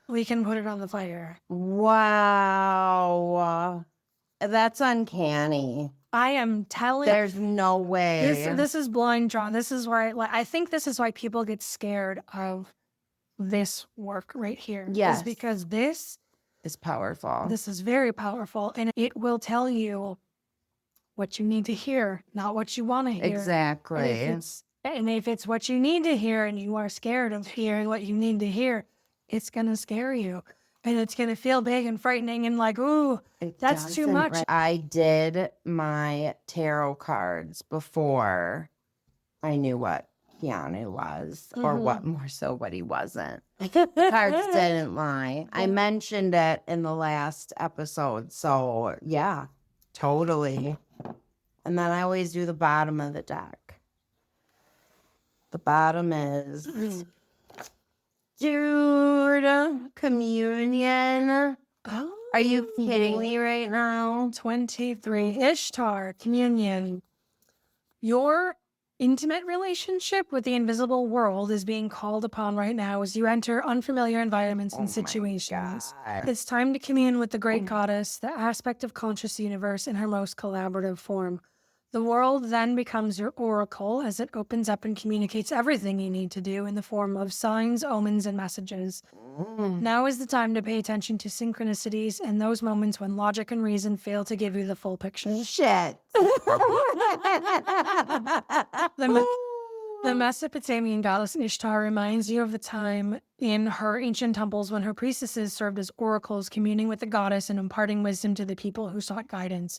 We can put it on the fire.
Wow. That's uncanny.
I am telling.
There's no way.
This is blind draw. This is why I think this is why people get scared of this work right here.
Yes.
Is because this
is powerful.
This is very powerful, and it will tell you what you need to hear, not what you want to hear.
Exactly.
And if it's what you need to hear and you are scared of hearing what you need to hear, it's going to scare you. And it's going to feel big and frightening and like, ooh, that's too much.
I did my tarot cards before I knew what Keanu was, or what more so what he wasn't. The cards didn't lie. I mentioned it in the last episode. So yeah, totally. And then I always do the bottom of the deck. The bottom is dude, communion.
Oh,
are you kidding me right now?
23. Ishtar, communion. Your intimate relationship with the invisible world is being called upon right now as you enter unfamiliar environments and situations. It's time to commune with the great goddess, the aspect of conscious universe in her most collaborative form. The world then becomes your oracle as it opens up and communicates everything you need to do in the form of signs, omens, and messages. Now is the time to pay attention to synchronicities and those moments when logic and reason fail to give you the full picture.
Shit.
The Mesopotamian goddess Ishtar reminds you of the time in her ancient temples when her priestesses served as oracles, communing with the goddess and imparting wisdom to the people who sought guidance.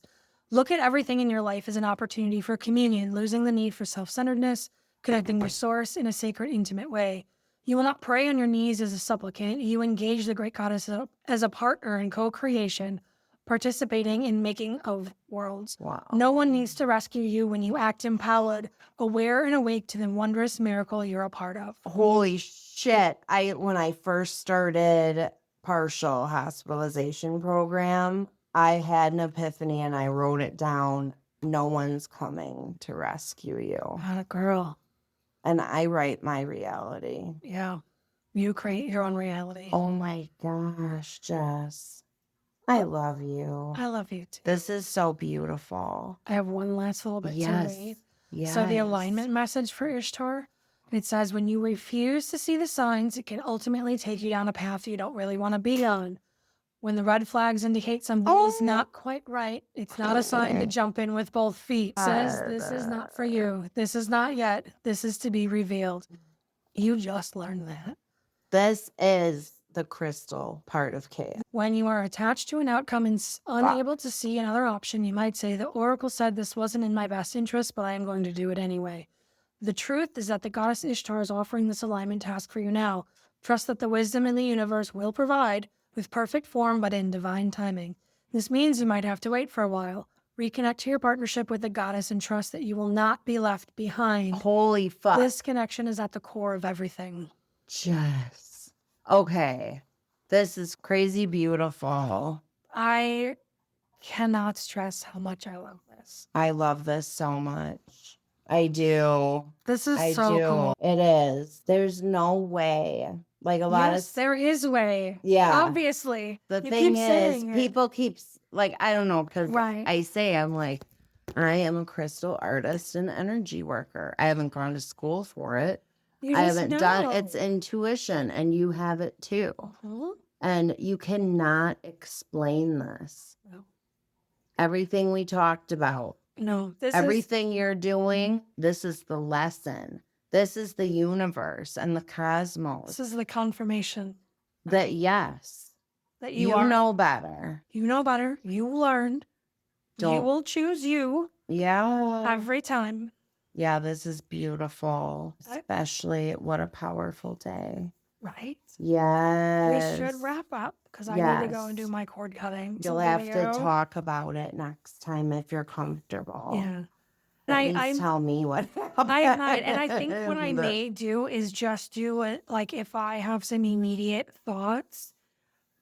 Look at everything in your life as an opportunity for communion, losing the need for self-centeredness, connecting with source in a sacred, intimate way. You will not pray on your knees as a supplicant. You engage the great goddess as a partner in co-creation, participating in making of worlds.
Wow.
No one needs to rescue you when you act empowered, aware and awake to the wondrous miracle you're a part of.
Holy shit. When I first started partial hospitalization program, I had an epiphany and I wrote it down. No one's coming to rescue you.
Not a girl.
And I write my reality.
Yeah. You create your own reality.
Oh my gosh, Jess. I love you.
I love you too.
This is so beautiful.
I have one last little bit to read.
Yes.
So the alignment message for Ishtar, it says, when you refuse to see the signs, it can ultimately take you down a path you don't really want to be on. When the red flags indicate something is not quite right, it's not a sign to jump in with both feet. It says, this is not for you. This is not yet. This is to be revealed. You just learned that.
This is the crystal part of chaos.
When you are attached to an outcome and unable to see another option, you might say, the oracle said this wasn't in my best interest, but I am going to do it anyway. The truth is that the goddess Ishtar is offering this alignment task for you now. Trust that the wisdom in the universe will provide, with perfect form, but in divine timing. This means you might have to wait for a while. Reconnect to your partnership with the goddess and trust that you will not be left behind.
Holy fuck.
This connection is at the core of everything.
Jess. Okay. This is crazy beautiful.
I cannot stress how much I love this.
I love this so much. I do.
This is so cool.
It is. There's no way. Like a lot of...
there is a way.
Yeah.
Obviously.
The thing is, people keep... Like, I don't know, because I'm like, I am a crystal artist and energy worker. I haven't gone to school for it. I haven't done... It's intuition, and you have it too. And you cannot explain this.
No.
Everything we talked about.
No.
Everything you're doing, this is the lesson. This is the universe and the cosmos.
This is the confirmation.
That yes.
That
you know better.
You know better. You learned. You will choose you.
Yeah.
Every time.
Yeah, this is beautiful. Especially what a powerful day.
Right?
Yes.
We should wrap up because I need to go and do my cord cutting.
You'll have to talk about it next time if you're comfortable.
Yeah.
At
And
least tell me what happened.
and I think what I may do is just do it, like if I have some immediate thoughts,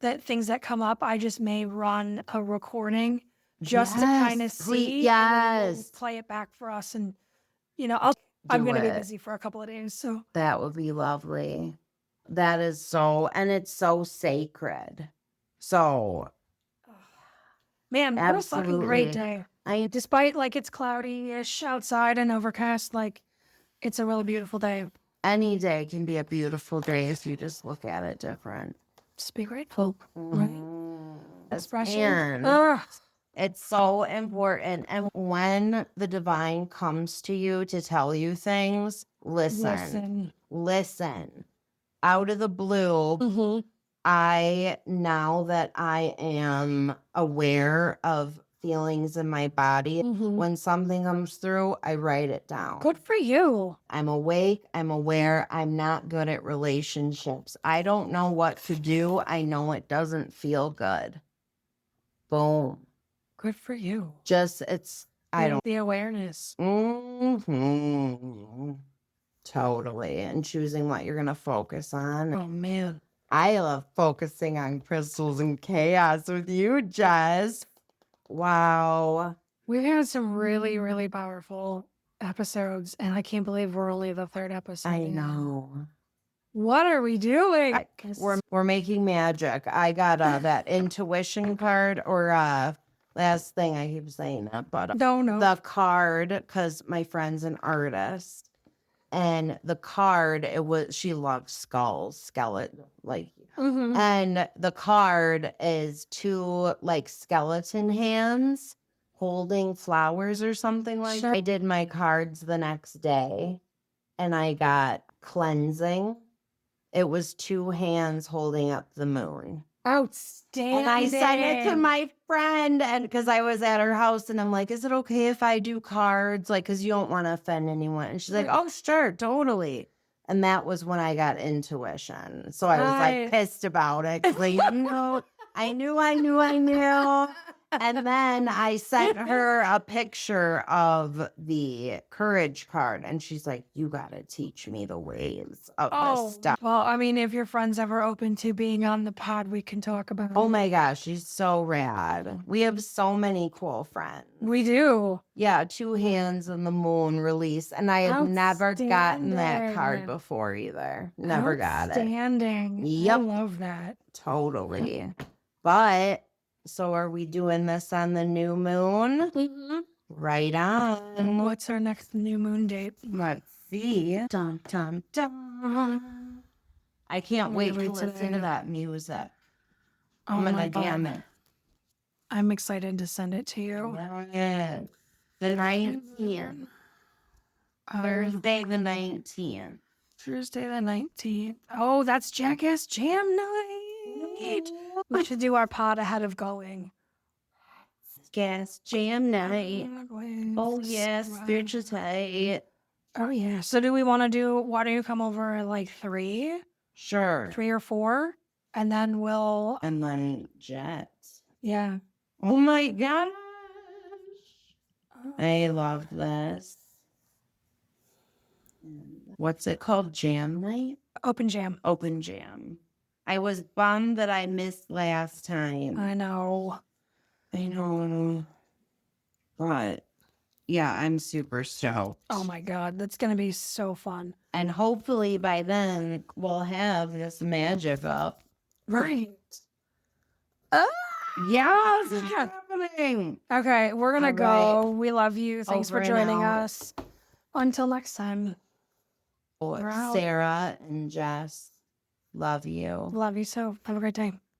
that things that come up, I just may run a recording just to kind of see. And then we'll play it back for us. And, I'm going to be busy for a couple of days. So
that would be lovely. That is so, and it's so sacred. So,
man, what a fucking great day. Despite like it's cloudy-ish outside and overcast, like it's a really beautiful day.
Any day can be a beautiful day if you just look at it different.
Just be grateful, right?
Expression. It's so important. And when the divine comes to you to tell you things, listen. Out of the blue, now that I am aware of feelings in my body, when something comes through, I write it down.
Good for you.
I'm awake. I'm aware. I'm not good at relationships. I don't know what to do. I know it doesn't feel good. Boom.
Good for you.
The
awareness.
Totally. And choosing what you're going to focus on.
Oh, man.
I love focusing on crystals and chaos with you, Jess. Wow.
We've had some really, really powerful episodes, and I can't believe we're only the third episode.
I know.
What are we doing?
We're making magic. I got that intuition card, or last thing I keep saying that, but
no.
The card, because my friend's an artist, and the card, she loves skeleton, and the card is two like skeleton hands holding flowers or something like that. I did my cards the next day, and I got cleansing. It was two hands holding up the moon.
Outstanding.
And I sent it to my friend, and because I was at her house, and I'm like, is it okay if I do cards? Like, because you don't want to offend anyone. And she's like, oh, sure, totally. And that was when I got intuition. So I was like pissed about it. Like, I knew. And then I sent her a picture of the courage card, and she's like, you got to teach me the ways of this stuff.
Well, I mean, if your friend's ever open to being on the pod, we can talk about it.
Oh my gosh, she's so rad. We have so many cool friends.
We do.
Yeah, two hands on the moon release. And I have never gotten that card before either. Never got it.
Outstanding.
Yep.
I love that.
Totally. But... so are we doing this on the new moon? Right on.
What's our next new moon date?
Let's see. Dun, dun, dun. I can't wait to listen to that music.
Oh my God. I'm excited to send it to you.
Yeah. The 19th. Thursday the 19th.
Thursday the 19th. Oh, that's Jackass Jam Night. We should do our pod ahead of going.
Gas Jam Night. Oh, yes. Spiritual tight.
Oh, yeah. So do we want to do, why don't you come over at like 3?
Sure.
3 or 4? And then
And then Jets.
Yeah.
Oh, my gosh. I love this. What's it called? Jam Night?
Open Jam.
Open Jam. I was bummed that I missed last time.
I know.
But, yeah, I'm super stoked.
Oh, my God. That's going to be so fun.
And hopefully by then, we'll have this magic up.
Right.
Yes, it's happening.
Okay, we're going to go. We love you. Thanks for joining us. Until next time.
Sarah and Jess, love you.
Love you so. Have a great day.